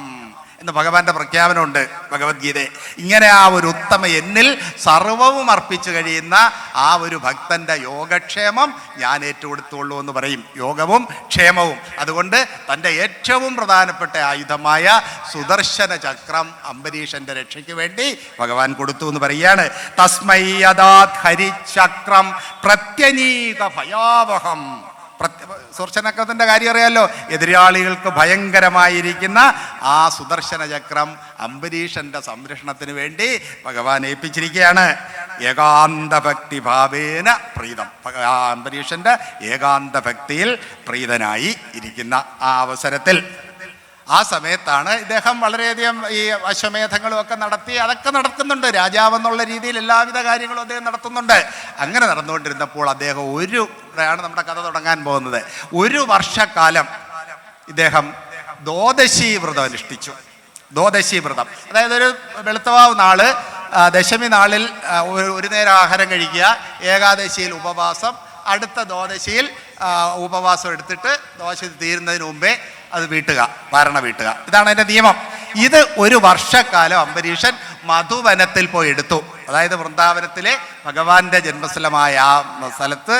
എന്ന് ഭഗവാന്റെ പ്രഖ്യാപനമുണ്ട് ഭഗവത്ഗീത. ഇങ്ങനെ ആ ഒരു ഉത്തമ എന്നിൽ സർവവും അർപ്പിച്ചു കഴിയുന്ന ആ ഒരു ഭക്തന്റെ യോഗക്ഷേമം ഞാൻ ഏറ്റുകൊടുത്തുള്ളൂ എന്ന് പറയും. യോഗവും ക്ഷേമവും. അതുകൊണ്ട് തൻ്റെ ഏറ്റവും പ്രധാനപ്പെട്ട ആയുധമായ സുദർശന ചക്രം അംബരീഷന്റെ രക്ഷയ്ക്ക് വേണ്ടി ഭഗവാൻ കൊടുത്തു എന്ന് പറയുകയാണ്. തസ്മൈ യദാത് ഹരിചക്രം പ്രത്യനീക ഭയാവഹം. സുദർശനചക്രത്തിൻ്റെ കാര്യം അറിയാമല്ലോ. എതിരാളികൾക്ക് ഭയങ്കരമായിരിക്കുന്ന ആ സുദർശന ചക്രം അംബരീഷന്റെ സംരക്ഷണത്തിന് വേണ്ടി ഭഗവാൻ ഏൽപ്പിച്ചിരിക്കുകയാണ്. ഏകാന്ത ഭക്തി ഭാവേന പ്രീതം. അംബരീഷന്റെ ഏകാന്ത ഭക്തിയിൽ പ്രീതനായി ഇരിക്കുന്ന ആ അവസരത്തിൽ, ആ സമയത്താണ് ഇദ്ദേഹം വളരെയധികം ഈ അശ്വമേധങ്ങളും ഒക്കെ നടത്തി, അതൊക്കെ നടക്കുന്നുണ്ട്. രാജാവെന്നുള്ള രീതിയിൽ എല്ലാവിധ കാര്യങ്ങളും അദ്ദേഹം നടത്തുന്നുണ്ട്. അങ്ങനെ നടന്നുകൊണ്ടിരുന്നപ്പോൾ അദ്ദേഹം ഇവിടെയാണ് നമ്മുടെ കഥ തുടങ്ങാൻ പോകുന്നത്. 1 വർഷക്കാലം ഇദ്ദേഹം ദ്വാദശി വ്രതം അനുഷ്ഠിച്ചു. ദ്വാദശി വ്രതം അതായത് ഒരു വെളുത്തവാവ് നാള്, ദശമി നാളിൽ ഒരു നേരം ആഹാരം കഴിക്കുക, ഏകാദശിയിൽ ഉപവാസം, അടുത്ത ദ്വാദശിയിൽ ഉപവാസം എടുത്തിട്ട് ദ്വാദശി തീരുന്നതിന് മുമ്പേ അത് വീട്ടുക, വാരണ വീട്ടുക. ഇതാണ് അതിൻ്റെ നിയമം. ഇത് 1 വർഷക്കാലം അംബരീഷൻ മധുവനത്തിൽ പോയി എടുത്തു. അതായത് വൃന്ദാവനത്തിലെ ഭഗവാന്റെ ജന്മസ്ഥലമായ ആ സ്ഥലത്ത്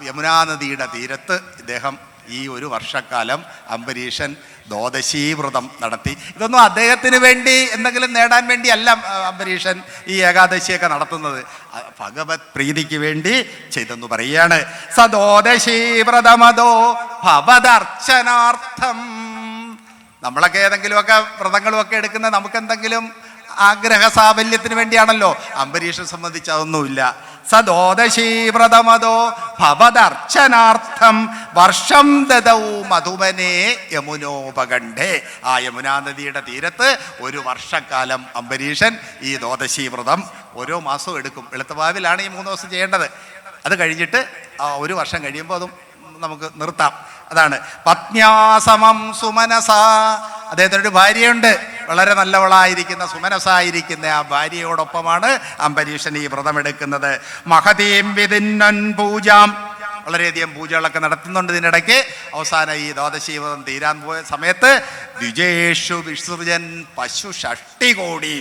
യമുനാ നദിയുടെ തീരത്ത് ഇദ്ദേഹം ഈ 1 വർഷക്കാലം അംബരീഷൻ ദ്വാദശീ വ്രതം നടത്തി. ഇതൊന്നും അദ്ദേഹത്തിന് വേണ്ടി എന്തെങ്കിലും നേടാൻ വേണ്ടി അല്ല അംബരീഷൻ ഈ ഏകാദശിയൊക്കെ നടത്തുന്നത്, ഭഗവത് പ്രീതിക്ക് വേണ്ടി ചെയ്തെന്ന് പറയുകയാണ്. സദ്വാദശീ വ്രതമതോ ഭവദർച്ചനാർത്ഥം. നമ്മളൊക്കെ ഏതെങ്കിലുമൊക്കെ വ്രതങ്ങളുമൊക്കെ എടുക്കുന്ന നമുക്കെന്തെങ്കിലും ആഗ്രഹ സാഫല്യത്തിന് വേണ്ടിയാണല്ലോ. അംബരീഷനെ സംബന്ധിച്ച് അതൊന്നുമില്ല. സദ്വാദശീ വ്രതമതോ ഭവദർച്ചനാർത്ഥം വർഷം ദദൗ മധുവനേ യമുനോപകണ്ഠേ. ആ യമുനാ നദിയുടെ തീരത്ത് 1 വർഷക്കാലം അംബരീഷൻ ഈ ദ്വാദശീ വ്രതം ഓരോ മാസവും എടുക്കും. വെളുത്തവാവിലാണ് ഈ 3 ദിവസം ചെയ്യേണ്ടത്. അത് കഴിഞ്ഞിട്ട് 1 വർഷം കഴിയുമ്പോൾ അതും നമുക്ക് നിർത്താം. അതാണ് പത്ന്യാസമം സുമനസ. അദ്ദേഹത്തിനൊരു ഭാര്യയുണ്ട്, വളരെ നല്ലവളായിരിക്കുന്ന സുമനസായിരിക്കുന്ന ആ ഭാര്യയോടൊപ്പമാണ് അംബരീഷൻ ഈ വ്രതമെടുക്കുന്നത്. മഹതീം വിദിന്നൻ പൂജാം, വളരെയധികം പൂജകളൊക്കെ നടത്തുന്നുണ്ട് ഇതിനിടയ്ക്ക്. അവസാനം ഈ ദ്വാദശീ വ്രതം തീരാൻ പോയ സമയത്ത് ദ്വിജേഷു വിസൃജൻ പശു 6 കോടി.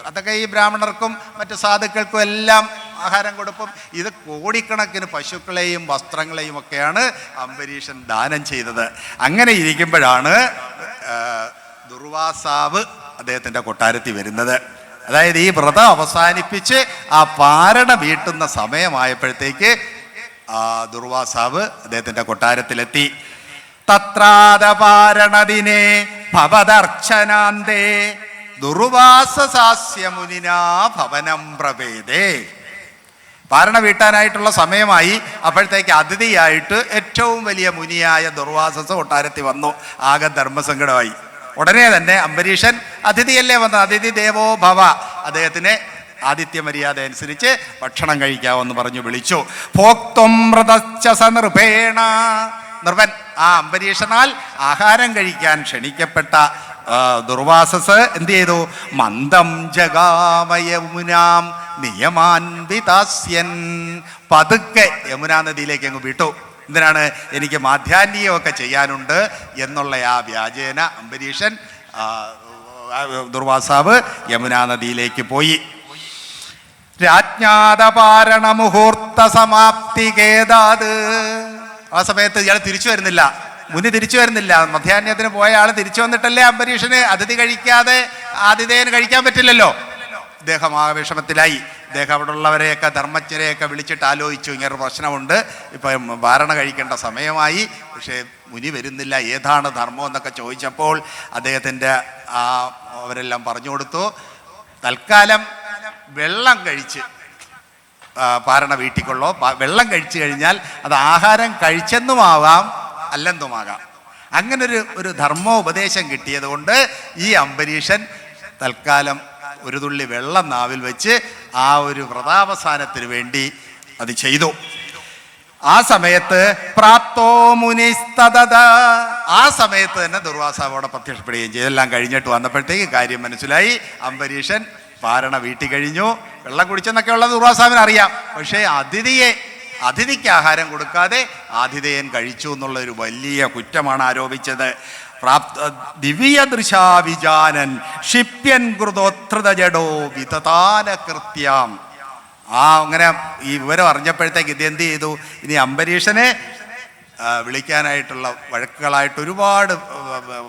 അതൊക്കെ ഈ ബ്രാഹ്മണർക്കും മറ്റു സാധുക്കൾക്കും എല്ലാം ആഹാരം കൊടുക്കും. ഇത് കോടിക്കണക്കിന് പശുക്കളെയും വസ്ത്രങ്ങളെയും ഒക്കെയാണ് അംബരീഷൻ ദാനം ചെയ്തത്. അങ്ങനെ ഇരിക്കുമ്പോഴാണ് ദുർവാസാവ് അദ്ദേഹത്തിൻ്റെ കൊട്ടാരത്തിൽ വരുന്നത്. അതായത് ഈ വ്രതം അവസാനിപ്പിച്ച് ആ പാരണ വീട്ടുന്ന സമയമായപ്പോഴത്തേക്ക് ദുർവാസാവ് അദ്ദേഹത്തിൻ്റെ കൊട്ടാരത്തിലെത്തി. തത്രാദപാരണദിനെ ഭവദർച്ചനാന്തേ ദുർവാസസാസ്യ മുനിനാ ഭവനം പ്രവേദേ. പാരണ വീട്ടാനായിട്ടുള്ള സമയമായി. അപ്പോഴത്തേക്ക് അതിഥിയായിട്ട് ഏറ്റവും വലിയ മുനിയായ ദുർവാസസ് കൊട്ടാരത്തിൽ വന്നു. ആകെ ധർമ്മസങ്കടമായി. ഉടനെ തന്നെ അംബരീഷൻ അതിഥിയല്ലേ വന്നത്, അതിഥി ദേവോ ഭവ, അദ്ദേഹത്തിനെ ആതിഥ്യ മര്യാദ അനുസരിച്ച് ഭക്ഷണം കഴിക്കാമെന്ന് പറഞ്ഞു വിളിച്ചു. ഭോക്ത്വം വ്രതശ്ച സനൃപേണ. നൃപൻ, ആ അംബരീഷനാൽ ആഹാരം കഴിക്കാൻ ക്ഷണിക്കപ്പെട്ട ദുർവാസസ് എന്ത് ചെയ്തു? മന്ദം ജഗാമയമുനാം നിയമാൻ വിതാസ്യൻ. പതുക്കെ യമുനാ നദിയിലേക്ക് അങ്ങ് വിട്ടു. എന്തിനാണ്? എനിക്ക് മാധ്യാഹ്നികമൊക്കെ ചെയ്യാനുണ്ട് എന്നുള്ള ആ വ്യാജേന അംബരീഷൻ ദുർവാസാവ് യമുനാ നദിയിലേക്ക് പോയി. രാജ്ഞാതപാരണ മുഹൂർത്ത സമാപ്തി കേതാത്. ആ സമയത്ത് ഇയാൾ തിരിച്ചു വരുന്നില്ല, മുനി തിരിച്ചു വരുന്നില്ല. മധ്യാഹ്നത്തിന് പോയ ആൾ തിരിച്ചു വന്നിട്ടല്ലേ അംബരീഷന് അതിഥി കഴിക്കാതെ ആതിഥേയന് കഴിക്കാൻ പറ്റില്ലല്ലോ. ഇദ്ദേഹം ആ വിഷമത്തിലായി. ഇദ്ദേഹം അവിടെ ഉള്ളവരെയൊക്കെ ധർമ്മജ്ഞരെയൊക്കെ വിളിച്ചിട്ട് ആലോചിച്ചു, ഇങ്ങനൊരു പ്രശ്നമുണ്ട്, ഇപ്പം വാരണ കഴിക്കേണ്ട സമയമായി, പക്ഷേ മുനി വരുന്നില്ല, ഏതാണ് ധർമ്മം എന്നൊക്കെ ചോദിച്ചപ്പോൾ അദ്ദേഹത്തിൻ്റെ അവരെല്ലാം പറഞ്ഞു കൊടുത്തു, തൽക്കാലം വെള്ളം കഴിച്ച് പാരണ വീട്ടിക്കൊള്ളോ, വെള്ളം കഴിച്ചു കഴിഞ്ഞാൽ അത് ആഹാരം കഴിച്ചെന്നുമാകാം അല്ലെന്നുമാകാം. അങ്ങനൊരു ധർമ്മോപദേശം കിട്ടിയത് കൊണ്ട് ഈ അംബരീഷൻ തൽക്കാലം ഒരു തുള്ളി വെള്ളം നാവിൽ വെച്ച് ആ ഒരു വ്രതാവസാനത്തിന് വേണ്ടി അത് ചെയ്തു. ആ സമയത്ത് പ്രാപ്തോ മുനിസ്തദ, ആ സമയത്ത് തന്നെ ദുർവാസാവ് അവിടെ പ്രത്യക്ഷപ്പെടുകയും ചെയ്തു. എല്ലാം കഴിഞ്ഞിട്ട് വന്നപ്പോഴത്തേക്ക് കാര്യം മനസ്സിലായി. അംബരീഷൻ പാരണ വീട്ടി കഴിഞ്ഞു, വെള്ളം കുടിച്ചെന്നൊക്കെ ഉള്ള ദുർവാസാവിന് അറിയാം. പക്ഷേ അതിഥിക്ക് ആഹാരം കൊടുക്കാതെ ആതിഥേയൻ കഴിച്ചു എന്നുള്ളൊരു വലിയ കുറ്റമാണ് ആരോപിച്ചത്. ദിവ്യദൃശാവിജാനൻ ക്ഷിപ്യൻ കൃതോത്ഥൃത ജഡോ വിതതാന കൃത്യം. അങ്ങനെ ഈ വിവരം അറിഞ്ഞപ്പോഴത്തേക്ക് ഇത് എന്ത് ചെയ്തു, ഇനി അംബരീഷനെ വിളിക്കാനായിട്ടുള്ള വഴക്കുകളായിട്ട് ഒരുപാട്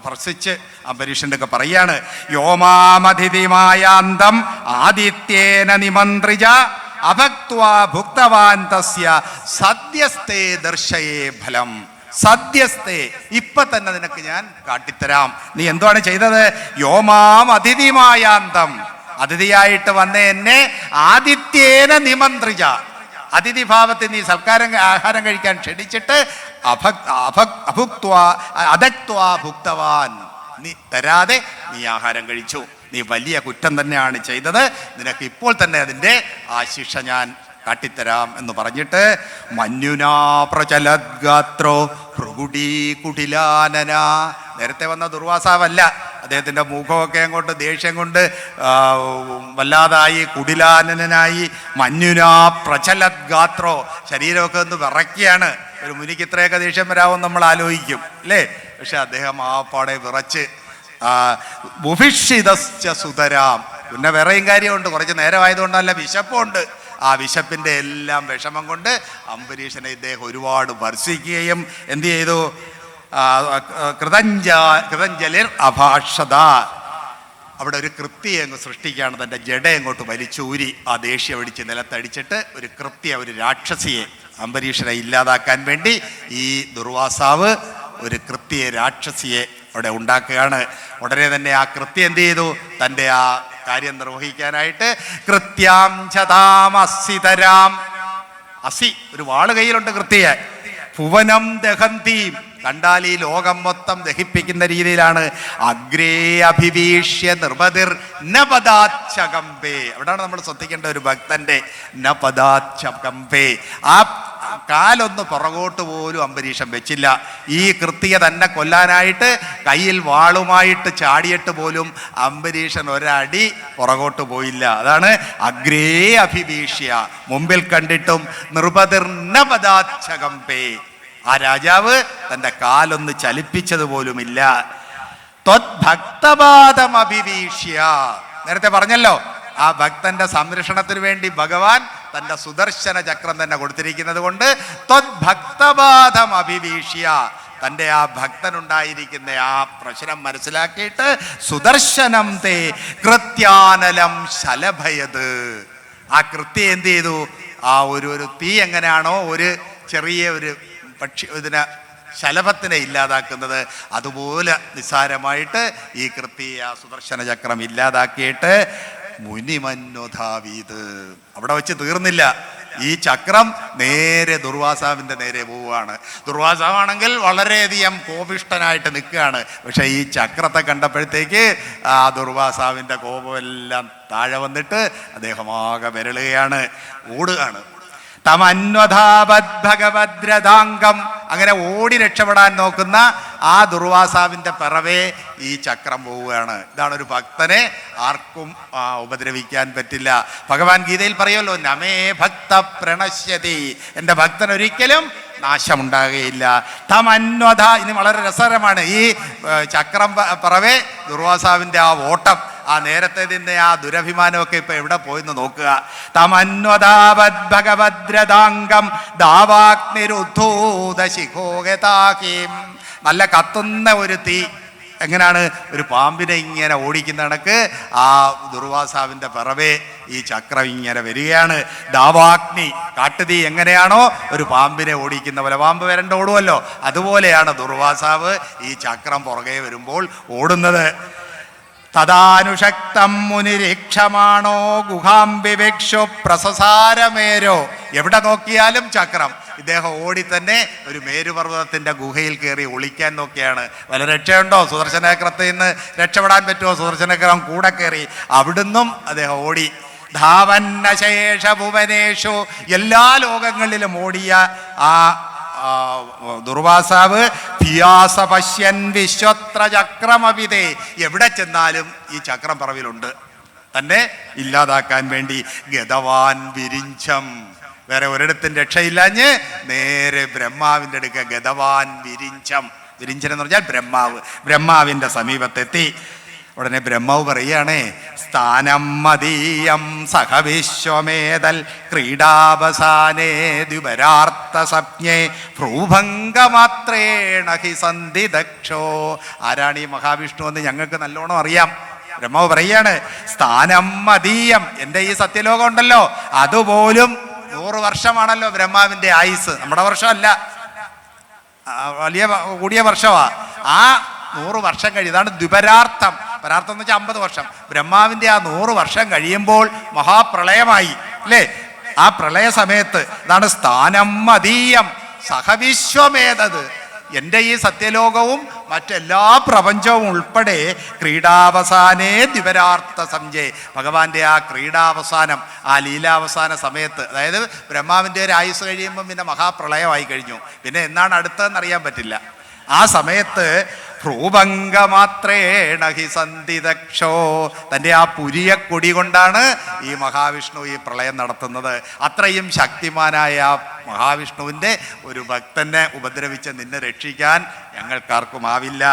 ഭർഷിച്ച് അംബരീഷൻ്റെ ഒക്കെ പറയാണ്. യോമാമതിഥിമായാന്തം ആദിത്യേന നിമന്ത്രിജ അഭക്ത്വാ ഭുക്തവാൻ തസ്യ സദ്യസ്തേ ദർശയേ ഫലം. സദ്യസ്തേ, ഇപ്പൊ തന്നെ നിനക്ക് ഞാൻ കാട്ടിത്തരാം. നീ എന്താണ് ചെയ്തത്? യോമാം അതിഥിമായാന്തം, അതിഥിയായിട്ട് വന്ന എന്നെ ആദിത്യേന നിമന്ത്രിജ, അതിഥി ഭാവത്തിൽ നീ ആഹാരം കഴിക്കാൻ ക്ഷണിച്ചിട്ട് അദക്ത്വാ ഭുക്തവാൻ, നീ തരാതെ നീ ആഹാരം കഴിച്ചു. നീ വലിയ കുറ്റം തന്നെയാണ് ചെയ്തത്. നിനക്ക് ഇപ്പോൾ തന്നെ അതിൻ്റെ ആ ശിക്ഷ ഞാൻ കാട്ടിത്തരാം എന്ന് പറഞ്ഞിട്ട് മഞ്ഞുനാ പ്രചലദ്ഗാത്രോ ഭൃഗുടീ കുടിലാനന. നേരത്തെ വന്ന ദുർവാസാവല്ല, അദ്ദേഹത്തിൻ്റെ മുഖമൊക്കെ അങ്ങോട്ട് ദേഷ്യം കൊണ്ട് വല്ലാതായി, കുടിലാനനായി. മഞ്ഞുനാ പ്രചലദ്ഗാത്രോ, ശരീരമൊക്കെ ഒന്ന് വിറയ്ക്കുകയാണ്. ഒരു മുനിക്ക് ഇത്രയൊക്കെ ദേഷ്യം വരാമെന്ന് നമ്മൾ ആലോചിക്കും അല്ലേ? പക്ഷെ അദ്ദേഹം ആ പാടെ വിറച്ച് ബുഭിഷിതശ്ച സുതരാം. പിന്നെ വേറെയും കാര്യമുണ്ട്, കുറച്ച് നേരമായതുകൊണ്ടല്ല, വിശപ്പുണ്ട്. ആ വിശപ്പിൻ്റെ എല്ലാം വിഷമം കൊണ്ട് അംബരീഷനെ ഇദ്ദേഹം ഒരുപാട് ഭർഷിക്കുകയും എന്ത് ചെയ്തു? കൃതഞ്ജലിർ അഭാഷത, അവിടെ ഒരു കൃത്യം അങ്ങ് സൃഷ്ടിക്കുകയാണ്. തൻ്റെ ജഡ അങ്ങോട്ട് വലിച്ചൂരി ആ ദേഷ്യം അടിച്ച് നിലത്തടിച്ചിട്ട് ഒരു ഒരു രാക്ഷസിയെ അംബരീഷനെ ഇല്ലാതാക്കാൻ വേണ്ടി ഈ ദുർവാസാവ് ഒരു രാക്ഷസിയെ അവിടെ ഉണ്ടാക്കുകയാണ്. ഉടനെ തന്നെ ആ കൃത്യം എന്ത് ചെയ്തു? തൻ്റെ ആ കാര്യം നിർവഹിക്കാനായിട്ട് കൃത്യാം ചതാമസിതരാം, അസി ഒരു വാള് കയ്യിലുണ്ട് കൃത്യ, ഭുവനം ദഹന്തീം, കണ്ടാൽ ഈ ലോകം മൊത്തം ദഹിപ്പിക്കുന്ന രീതിയിലാണ്. അഗ്രേ അഭിവീക്ഷ്യ നിർവതിർ നപദാച്ഛകമ്പേ, അവിടെയാണ് നമ്മൾ ശ്രദ്ധിക്കേണ്ട ഒരു ഭക്തന്റെ നപദാച്ഛകമ്പേ. ആ കാലൊന്ന് പുറകോട്ട് പോലും അംബരീഷൻ വെച്ചില്ല. ഈ കൃത്യ തന്നെ കൊല്ലാനായിട്ട് കയ്യിൽ വാളുമായിട്ട് ചാടിയിട്ട് പോലും അംബരീഷൻ ഒരടി പുറകോട്ട് പോയില്ല. അതാണ് അഗ്രേ അഭിവീക്ഷ്യ, മുമ്പിൽ കണ്ടിട്ടും നിർബതിർനപദാച്ഛകമ്പേ, ആ രാജാവ് തൻ്റെ കാലൊന്ന് ചലിപ്പിച്ചതുപോലുമില്ല. ത്വദ്ഭക്തപാദം അഭിവീക്ഷ്യ, നേരത്തെ പറഞ്ഞല്ലോ ആ ഭക്തന്റെ സംരക്ഷണത്തിന് വേണ്ടി ഭഗവാൻ തൻ്റെ സുദർശന ചക്രം തന്നെ കൊടുത്തിരിക്കുന്നത് കൊണ്ട് ത്വദ്ഭക്തപാദം അഭിവീക്ഷ്യ, തൻ്റെ ആ ഭക്തനുണ്ടായിരിക്കുന്ന ആ പ്രശ്നം മനസ്സിലാക്കിയിട്ട് സുദർശനം തേ കൃത്യാനലം ശലഭയത്, ആ കൃത്യം എന്ത് ചെയ്തു? ആ ഒരു തീ എങ്ങനെയാണോ ഒരു ചെറിയ ഒരു ഇതിനെ ശലഭത്തിനെ ഇല്ലാതാക്കുന്നത്, അതുപോലെ നിസ്സാരമായിട്ട് ഈ കൃത്യ സുദർശന ചക്രം ഇല്ലാതാക്കിയിട്ട് മുനിമന്വധാവീത്, അവിടെ വെച്ച് തീർന്നില്ല. ഈ ചക്രം നേരെ ദുർവാസാവിൻ്റെ നേരെ പോവുകയാണ്. ദുർവാസാവാണെങ്കിൽ വളരെയധികം കോപിഷ്ടനായിട്ട് നിൽക്കുകയാണ്. പക്ഷേ ഈ ചക്രത്തെ കണ്ടപ്പോഴത്തേക്ക് ആ ദുർവാസാവിൻ്റെ കോപമെല്ലാം താഴെ വന്നിട്ട് അദ്ദേഹം ആകെ വിരളുകയാണ്, ഓടുകയാണ്. തമന്വധാവത് ഭഗവദ്രഥാംഗം, അങ്ങനെ ഓടി രക്ഷപ്പെടാൻ നോക്കുന്ന ആ ദുർവാസാവിൻ്റെ പിറവേ ഈ ചക്രം പോവുകയാണ്. ഇതാണ് ഒരു ഭക്തനെ ആർക്കും ഉപദ്രവിക്കാൻ പറ്റില്ല. ഭഗവാൻ ഗീതയിൽ പറയുമല്ലോ, നമേ ഭക്ത പ്രണശ്യതി, എൻ്റെ ഭക്തൻ ഒരിക്കലും നാശമുണ്ടാകുകയില്ല. തമന്വധ, ഇനി വളരെ രസകരമാണ്. ഈ ചക്രം പിറവേ ദുർവാസാവിൻ്റെ ആ ഓട്ടം, ആ നേരത്തെ നിന്നെ ആ ദുരഭിമാനമൊക്കെ ഇപ്പൊ എവിടെ പോയെന്ന് നോക്കുക. തമന്വതാവത് ഭഗവദ്രതാംഗം ദാവാഗ്നിരുദ്ധൂത ശിഖോഗതാകീം. നല്ല കത്തുന്ന ഒരു തീ എങ്ങനെയാണ് ഒരു പാമ്പിനെ ഇങ്ങനെ ഓടിക്കുന്ന കണക്ക് ആ ദുർവാസാവിൻ്റെ പിറവേ ഈ ചക്രം ഇങ്ങനെ വരികയാണ്. ദാവാഗ്നി, കാട്ടുതീ എങ്ങനെയാണോ ഒരു പാമ്പിനെ ഓടിക്കുന്ന പോലെ, പാമ്പ് വരണ്ട ഓടുമല്ലോ, അതുപോലെയാണ് ദുർവാസാവ് ഈ ചക്രം പുറകെ വരുമ്പോൾ ഓടുന്നത്. തദാനുഷക്തം മുനിരീക്ഷമാണോ ഗുഹാംബിവേക്ഷു പ്രസസാരമേരോ. എവിടെ നോക്കിയാലും ചക്രം. ഇദ്ദേഹം ഓടി തന്നെ ഒരു മേരുപർവ്വതത്തിന്റെ ഗുഹയിൽ കയറി ഒളിക്കാൻ നോക്കിയാണ്. വല്ല രക്ഷയുണ്ടോ? സുദർശനചക്രത്തിൽ നിന്ന് രക്ഷപ്പെടാൻ പറ്റുമോ? സുദർശനചക്രം കൂടെ കയറി അവിടുന്നും അദ്ദേഹം ഓടി. ധാവന്നശേഷ ഭുവനേഷു, എല്ലാ ലോകങ്ങളിലും ഓടിയ ആ ദുർവാസാവ് ധിയാസ പശ്യൻ വിശ്വത്ര ചക്രമവിതേ. എവിടെ ചെന്നാലും ഈ ചക്രം പറവിലുണ്ട്. തന്നെ ഇല്ലാതാക്കാൻ വേണ്ടി ഗതവാൻ വിരിഞ്ചം. വേറെ ഒരിടത്തും രക്ഷയില്ലാഞ്ഞ് നേരെ ബ്രഹ്മാവിൻ്റെ അടുക്ക ഗതവാൻ വിരിഞ്ചം. വിരിഞ്ചൻ എന്ന് പറഞ്ഞാൽ ബ്രഹ്മാവ്. ബ്രഹ്മാവിൻ്റെ സമീപത്തെത്തി. ഉടനെ ബ്രഹ്മാവ് പറയുകയാണേ, സ്ഥാനം മദീയം സഹവിശ്വമേതൽ ക്രീഡാവസാനേ ദ്വിപരാർത്ഥ സപ്ഞേ ഭ്രൂഭംഗമാത്രേണ ഹി സന്ധി ദക്ഷോ. ആരാണ് ഈ മഹാവിഷ്ണു എന്ന് ഞങ്ങൾക്ക് നല്ലോണം അറിയാം. ബ്രഹ്മാവ് പറയാണ്, സ്ഥാനം മദീയം, എൻ്റെ ഈ സത്യലോകം ഉണ്ടല്ലോ അതുപോലും 100 വർഷമാണല്ലോ ബ്രഹ്മാവിൻ്റെ ആയുസ്. നമ്മുടെ വർഷമല്ല, വലിയ കൂടിയ വർഷമാ. ആ 100 വർഷം കഴിയും. ഇതാണ് ദ്വിപരാർത്ഥം. പരാർത്ഥം എന്ന് വെച്ചാൽ 50 വർഷം. ബ്രഹ്മാവിൻ്റെ ആ 100 വർഷം കഴിയുമ്പോൾ മഹാപ്രളയമായി അല്ലേ? ആ പ്രളയ സമയത്ത് ഇതാണ് സ്ഥാനം മദീയം സഹവിശ്വമേതത്. എൻ്റെ ഈ സത്യലോകവും മറ്റെല്ലാ പ്രപഞ്ചവും ഉൾപ്പെടെ ക്രീഡാവസാനേ ദ്വിപരാർത്ഥ സംജയ്. ഭഗവാന്റെ ആ ക്രീഡാവസാനം, ആ ലീലാവസാന സമയത്ത്, അതായത് ബ്രഹ്മാവിൻ്റെ ഒരു ആയുസ് കഴിയുമ്പം പിന്നെ മഹാപ്രളയമായി കഴിഞ്ഞു. പിന്നെ എന്നാണ് അടുത്തതെന്ന് അറിയാൻ പറ്റില്ല. ആ സമയത്ത് ഭ്രൂഭംഗമാത്രേണ ഹി സന്ധി ദക്ഷോ. തൻ്റെ ആ പുരിയ കൊടി കൊണ്ടാണ് ഈ മഹാവിഷ്ണു ഈ പ്രളയം നടത്തുന്നത്. അത്രയും ശക്തിമാനായ ആ മഹാവിഷ്ണുവിൻ്റെ ഒരു ഭക്തനെ ഉപദ്രവിച്ച് നിന്നെ രക്ഷിക്കാൻ ഞങ്ങൾക്കാർക്കും ആവില്ല.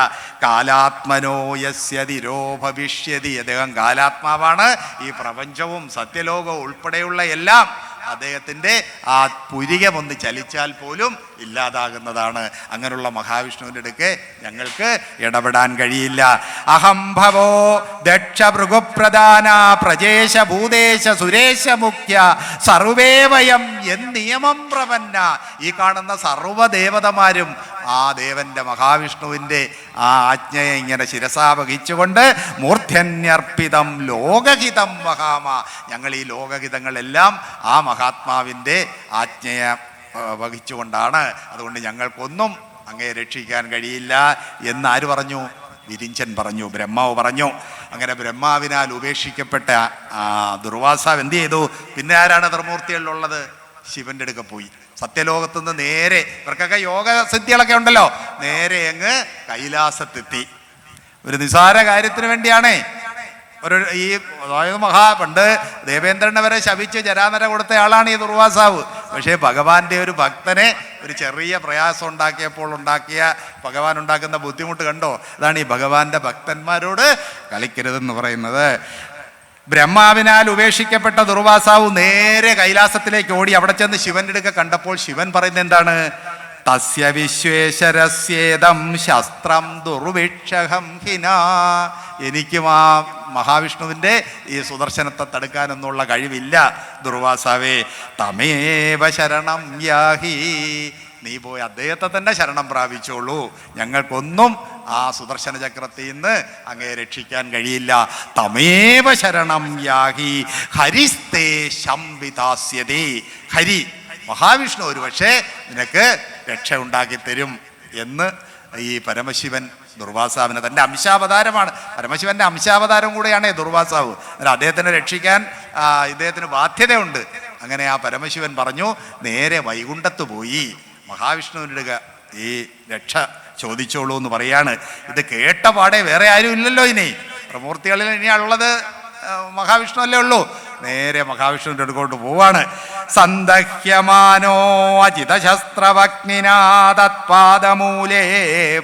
കാലാത്മനോ യസ്യതിരോ ഭവിഷ്യതി. അദ്ദേഹം കാലാത്മാവാണ്. ഈ പ്രപഞ്ചവും സത്യലോകവും ഉൾപ്പെടെയുള്ള എല്ലാം അദ്ദേഹത്തിൻ്റെ ആ പുരികമൊന്ന് ചലിച്ചാൽ പോലും ഇല്ലാതാകുന്നതാണ്. അങ്ങനെയുള്ള മഹാവിഷ്ണുവിൻ്റെ അടുക്ക് ഞങ്ങൾക്ക് ഇടപെടാൻ കഴിയില്ല. അഹംഭവോ ദക്ഷ ഭൃഗുപ്രധാന പ്രജേശ ഭൂദേശ സുരേശ മുഖ്യ സർവേ വയം എന്നിയമം പ്രപന്ന. ഈ കാണുന്ന സർവ്വദേവതമാരും ആ ദേവന്റെ മഹാവിഷ്ണുവിൻ്റെ ആ ആജ്ഞയെ ഇങ്ങനെ ശിരസാ വഹിച്ചുകൊണ്ട് മൂർധന്യർപ്പിതം ലോകഹിതം വഹാമ. ഞങ്ങൾ ഈ ലോകഹിതങ്ങളെല്ലാം ആ മഹാത്മാവിൻ്റെ ആജ്ഞയെ വഹിച്ചുകൊണ്ടാണ്. അതുകൊണ്ട് ഞങ്ങൾക്കൊന്നും അങ്ങേ രക്ഷിക്കാൻ കഴിയില്ല എന്ന് ആര് പറഞ്ഞു? വിരിഞ്ചൻ പറഞ്ഞു, ബ്രഹ്മാവ് പറഞ്ഞു. അങ്ങനെ ബ്രഹ്മാവിനാൽ ഉപേക്ഷിക്കപ്പെട്ട ദുർവാസാവ് എന്ത് ചെയ്തു? പിന്നെ ആരാണ് ത്രിമൂർത്തികളിലുള്ളത്? ശിവന്റെ അടുക്ക പോയി. സത്യലോകത്തുനിന്ന് നേരെ, ഇവർക്കൊക്കെ യോഗസിദ്ധികളൊക്കെ ഉണ്ടല്ലോ, നേരെ അങ്ങ് കൈലാസത്തെത്തി. ഒരു നിസാര കാര്യത്തിന് വേണ്ടിയാണേ. ഈ അതായത് പണ്ട് ദേവേന്ദ്രനെ വരെ ശപിച്ച് ജരാനര കൊടുത്ത ആളാണ് ഈ ദുർവാസാവ്. പക്ഷേ ഭഗവാന്റെ ഒരു ഭക്തനെ ഒരു ചെറിയ പ്രയാസം ഉണ്ടാക്കിയപ്പോൾ ഭഗവാൻ ഉണ്ടാക്കുന്ന ബുദ്ധിമുട്ട് കണ്ടോ? അതാണ് ഈ ഭഗവാന്റെ ഭക്തന്മാരോട് കളിക്കരുതെന്ന് പറയുന്നത്. ബ്രഹ്മാവിനാൽ ഉപേക്ഷിക്കപ്പെട്ട ദുർവാസാവ് നേരെ കൈലാസത്തിലേക്ക് ഓടി. അവിടെ ചെന്ന് ശിവന്റെ അടുക്ക കണ്ടപ്പോൾ ശിവൻ പറയുന്നത് എന്താണ്? തസ്യ വിശ്വേശ്വരസ്യേദം ശസ്ത്രം ദുർവിക്ഷഹം ഹിന. എനിക്കും ആ മഹാവിഷ്ണുവിൻ്റെ ഈ സുദർശനത്തെ തടുക്കാനൊന്നുള്ള കഴിവില്ല ദുർവാസാവേ. തമേവ ശരണം യാഹി. നീ പോയി അദ്ദേഹത്തെ തന്നെ ശരണം പ്രാപിച്ചോളൂ. ഞങ്ങൾക്കൊന്നും ആ സുദർശന ചക്രത്തിൽ നിന്ന് അങ്ങേ രക്ഷിക്കാൻ കഴിയില്ല. തമേവ ശരണം യാഹി ഹരിസ്തേ ശംവിതാസ്യതേ. ഹരി മഹാവിഷ്ണു ഒരു പക്ഷേ നിനക്ക് രക്ഷ ഉണ്ടാക്കി തരും എന്ന് ഈ പരമശിവൻ ദുർവാസാവിന്, തൻ്റെ അംശാവതാരമാണ്, പരമശിവന്റെ അംശാവതാരം കൂടെയാണ് ദുർവാസാവ്. അന്നേരം അദ്ദേഹത്തിനെ രക്ഷിക്കാൻ ഇദ്ദേഹത്തിന് ബാധ്യതയുണ്ട്. അങ്ങനെ ആ പരമശിവൻ പറഞ്ഞു, നേരെ വൈകുണ്ഠത്ത് പോയി മഹാവിഷ്ണുവിൻ്റെ ഈ രക്ഷ ചോദിച്ചോളൂ എന്ന് പറയാണ്. ഇത് കേട്ട പാടെ വേറെ ആരും ഇല്ലല്ലോ. ഇനി പ്രമൂർത്തികളിൽ ഇനിയുള്ളത് മഹാവിഷ്ണു അല്ലേ ഉള്ളൂ. നേരെ മഹാവിഷ്ണുവിൻ്റെ അടുക്കോട്ട് പോവാണ്. സന്ദഹ്യമാനോ അജിതശസ്ത്രവഗ്നിനാ തത്പാദമൂലേ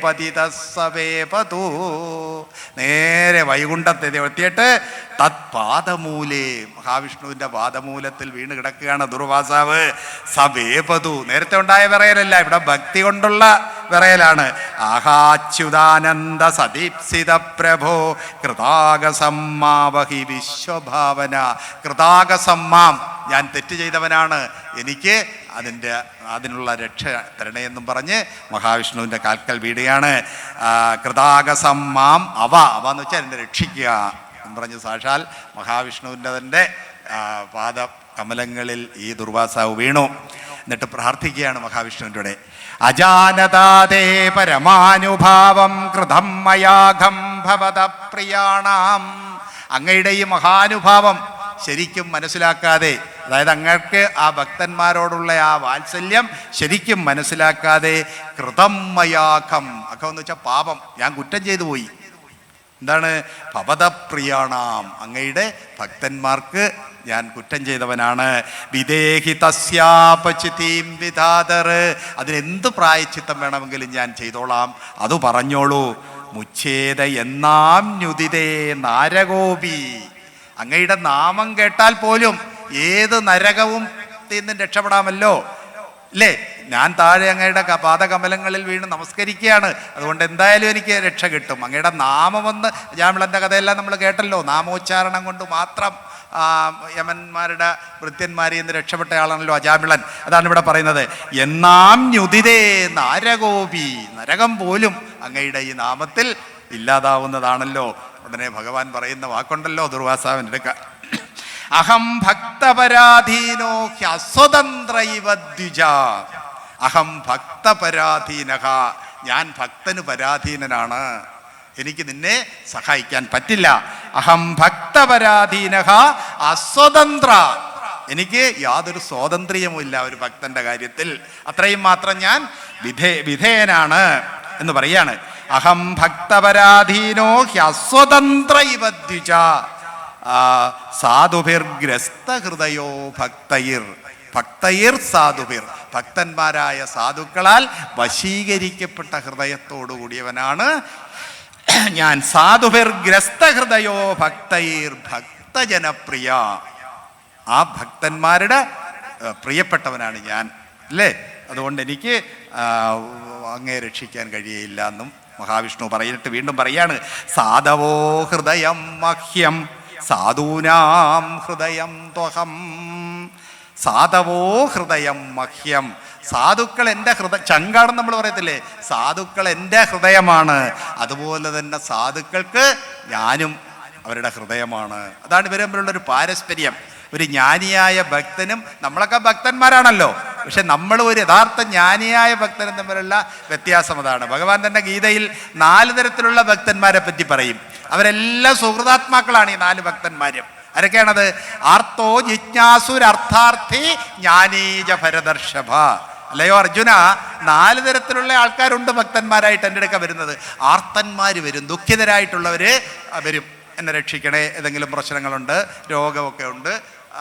പതിതസ്സവേപതു. നേരെ വൈകുണ്ഠത്തെ എത്തിയിട്ട് തത്പാദമൂലേ, മഹാവിഷ്ണുവിൻ്റെ പാദമൂലത്തിൽ വീണ് കിടക്കുകയാണ് ദുർവാസാവ്. സവേപതു, നേരത്തെ ഉണ്ടായ വിറയലല്ല, ഇവിടെ ഭക്തി കൊണ്ടുള്ള വിറയലാണ്. ആഹാച്യുതാനന്ദ സദീപ്സിത പ്രഭോ കൃതാകസമ്മാവഹി വിശ്വഭാവന. കൃതാകസമ്മാം, ഞാൻ തെറ്റ് ചെയ്തവനാണ്, എനിക്ക് അതിനുള്ള രക്ഷ തരണേയെന്നും പറഞ്ഞ് മഹാവിഷ്ണുവിൻ്റെ കാൽക്കൽ വീടുകയാണ്. കൃതാകസമ്മാം അവ എന്ന് വെച്ചാൽ എന്നെ രക്ഷിക്കുക എന്ന് പറഞ്ഞ് സാക്ഷാൽ മഹാവിഷ്ണുവിൻ്റെ തന്നെ പാദ കമലങ്ങളിൽ ഈ ദുർവാസാവ് വീണു. എന്നിട്ട് പ്രാർത്ഥിക്കുകയാണ് മഹാവിഷ്ണുവിൻ്റെ. അജാനതാദേ പരമാനുഭാവം കൃതം മയാഘം ഭവത പ്രിയാണാം. അങ്ങയുടെ ഈ മഹാനുഭാവം ശരിക്കും മനസ്സിലാക്കാതെ, അതായത് അങ്ങക്ക് ആ ഭക്തന്മാരോടുള്ള ആ വാത്സല്യം ശരിക്കും മനസ്സിലാക്കാതെ കൃതം മയാഘം, അഘം എന്ന് വെച്ചാൽ പാപം, ഞാൻ കുറ്റം ചെയ്തു പോയി. എന്താണ്? ഭവതപ്രിയാണാം, അങ്ങയുടെ ഭക്തന്മാർക്ക് ഞാൻ കുറ്റം ചെയ്തവനാണ്. വിദേഹി തസ്യാപചിതീം വിധാതർ, അതിനെന്ത് പ്രായച്ചിത്തം വേണമെങ്കിലും ഞാൻ ചെയ്തോളാം, അത് പറഞ്ഞോളൂ. മുച്ഛേദ എന്നാം ന്യുദിതേ നാരകോപി, അങ്ങയുടെ നാമം കേട്ടാൽ പോലും ഏത് നരകവും നിന്നും രക്ഷപ്പെടാമല്ലോ അല്ലേ? ഞാൻ താഴെ അങ്ങയുടെ പാദകമലങ്ങളിൽ വീണ് നമസ്കരിക്കുകയാണ്, അതുകൊണ്ട് എന്തായാലും എനിക്ക് രക്ഷ കിട്ടും. അങ്ങയുടെ നാമമെന്ന്, അജാമിളൻ്റെ കഥയെല്ലാം നമ്മൾ കേട്ടല്ലോ, നാമോച്ചാരണം കൊണ്ട് മാത്രം യമന്മാരുടെ ഭൃത്യന്മാരിൽ നിന്ന് രക്ഷപ്പെട്ട ആളാണല്ലോ അജാമിളൻ. അതാണ് ഇവിടെ പറയുന്നത്. എന്നാം ന്യുദിതേ നാരകോപി, നരകം പോലും അങ്ങയുടെ ഈ നാമത്തിൽ ഇല്ലാതാവുന്നതാണല്ലോ. ഉടനെ ഭഗവാൻ പറയുന്ന വാക്കുണ്ടല്ലോ ദുർവാസാവിൻ്റെ അടുക്ക, അഹം ഭക്തപരാധീനോ ഹ്യസ്വതന്ത്ര ഇവ ദ്വിജ. അഹം ഭക്തപരാധീനഃ, ഞാൻ ഭക്തന് പരാധീനനാണ്, എനിക്ക് നിന്നെ സഹായിക്കാൻ പറ്റില്ല. അഹം ഭക്തപരാധീനഃ അസ്വതന്ത്ര, എനിക്ക് യാതൊരു സ്വാതന്ത്ര്യവുമില്ല ഒരു ഭക്തന്റെ കാര്യത്തിൽ, അത്രയും മാത്രം ഞാൻ വിധേയനാണ് എന്ന് പറയാണ്. അഹം ഭക്തപരാധീനോ ഹ്യസ്വതന്ത്ര ഇവ ദ്വിജ സാധുഭിർഗ്രസ്ത ഹൃദയോ ഭക്തയിർ. ഭക്തയിർ സാധുഭിർ, ഭക്തന്മാരായ സാധുക്കളാൽ വശീകരിക്കപ്പെട്ട ഹൃദയത്തോടു കൂടിയവനാണ് ഞാൻ. സാധുഭിർഗ്രസ്ത ഹൃദയോ ഭക്തയിർ ഭക്തജനപ്രിയ, ആ ഭക്തന്മാരുടെ പ്രിയപ്പെട്ടവനാണ് ഞാൻ അല്ലേ? അതുകൊണ്ട് എനിക്ക് അങ്ങേ രക്ഷിക്കാൻ കഴിയയില്ല എന്നും മഹാവിഷ്ണു പറഞ്ഞിട്ട് വീണ്ടും പറയാണ്. സാധവോ ഹൃദയം മഹ്യം സാധൂനാം ഹൃദയം ത്വഹം. സാധവോ ഹൃദയം മഹ്യം, സാധുക്കൾ എൻ്റെ ചങ്കാണെന്ന് നമ്മൾ പറയത്തില്ലേ, സാധുക്കൾ എൻ്റെ ഹൃദയമാണ്, അതുപോലെ തന്നെ സാധുക്കൾക്ക് ഞാനും അവരുടെ ഹൃദയമാണ്. അതാണ് ഇവർ തമ്മിലുള്ളൊരു പാരസ്പര്യം. ഒരു ജ്ഞാനിയായ ഭക്തനും, നമ്മളൊക്കെ ഭക്തന്മാരാണല്ലോ, പക്ഷെ നമ്മൾ ഒരു യഥാർത്ഥ ജ്ഞാനിയായ ഭക്തനും തമ്മിലുള്ള വ്യത്യാസം അതാണ്. ഭഗവാൻ തന്നെ ഗീതയിൽ 4 തരത്തിലുള്ള ഭക്തന്മാരെ പറ്റി പറയും. അവരെല്ലാം സുഹൃതാത്മാക്കളാണ് ഈ 4 ഭക്തന്മാരും. ആരൊക്കെയാണത്? ആർത്തോ ജിജ്ഞാസുരർത്ഥാർത്ഥി ജ്ഞാനീജ ഭരദർഷഭ. അല്ലയോ അർജുന, 4 തരത്തിലുള്ള ആൾക്കാരുണ്ട് ഭക്തന്മാരായിട്ട് എൻ്റെ അടുക്ക വരുന്നത്. ആർത്തന്മാർ വരും, ദുഃഖിതരായിട്ടുള്ളവർ വരും, എന്നെ രക്ഷിക്കണേ, ഏതെങ്കിലും പ്രശ്നങ്ങളുണ്ട്, രോഗമൊക്കെ ഉണ്ട്,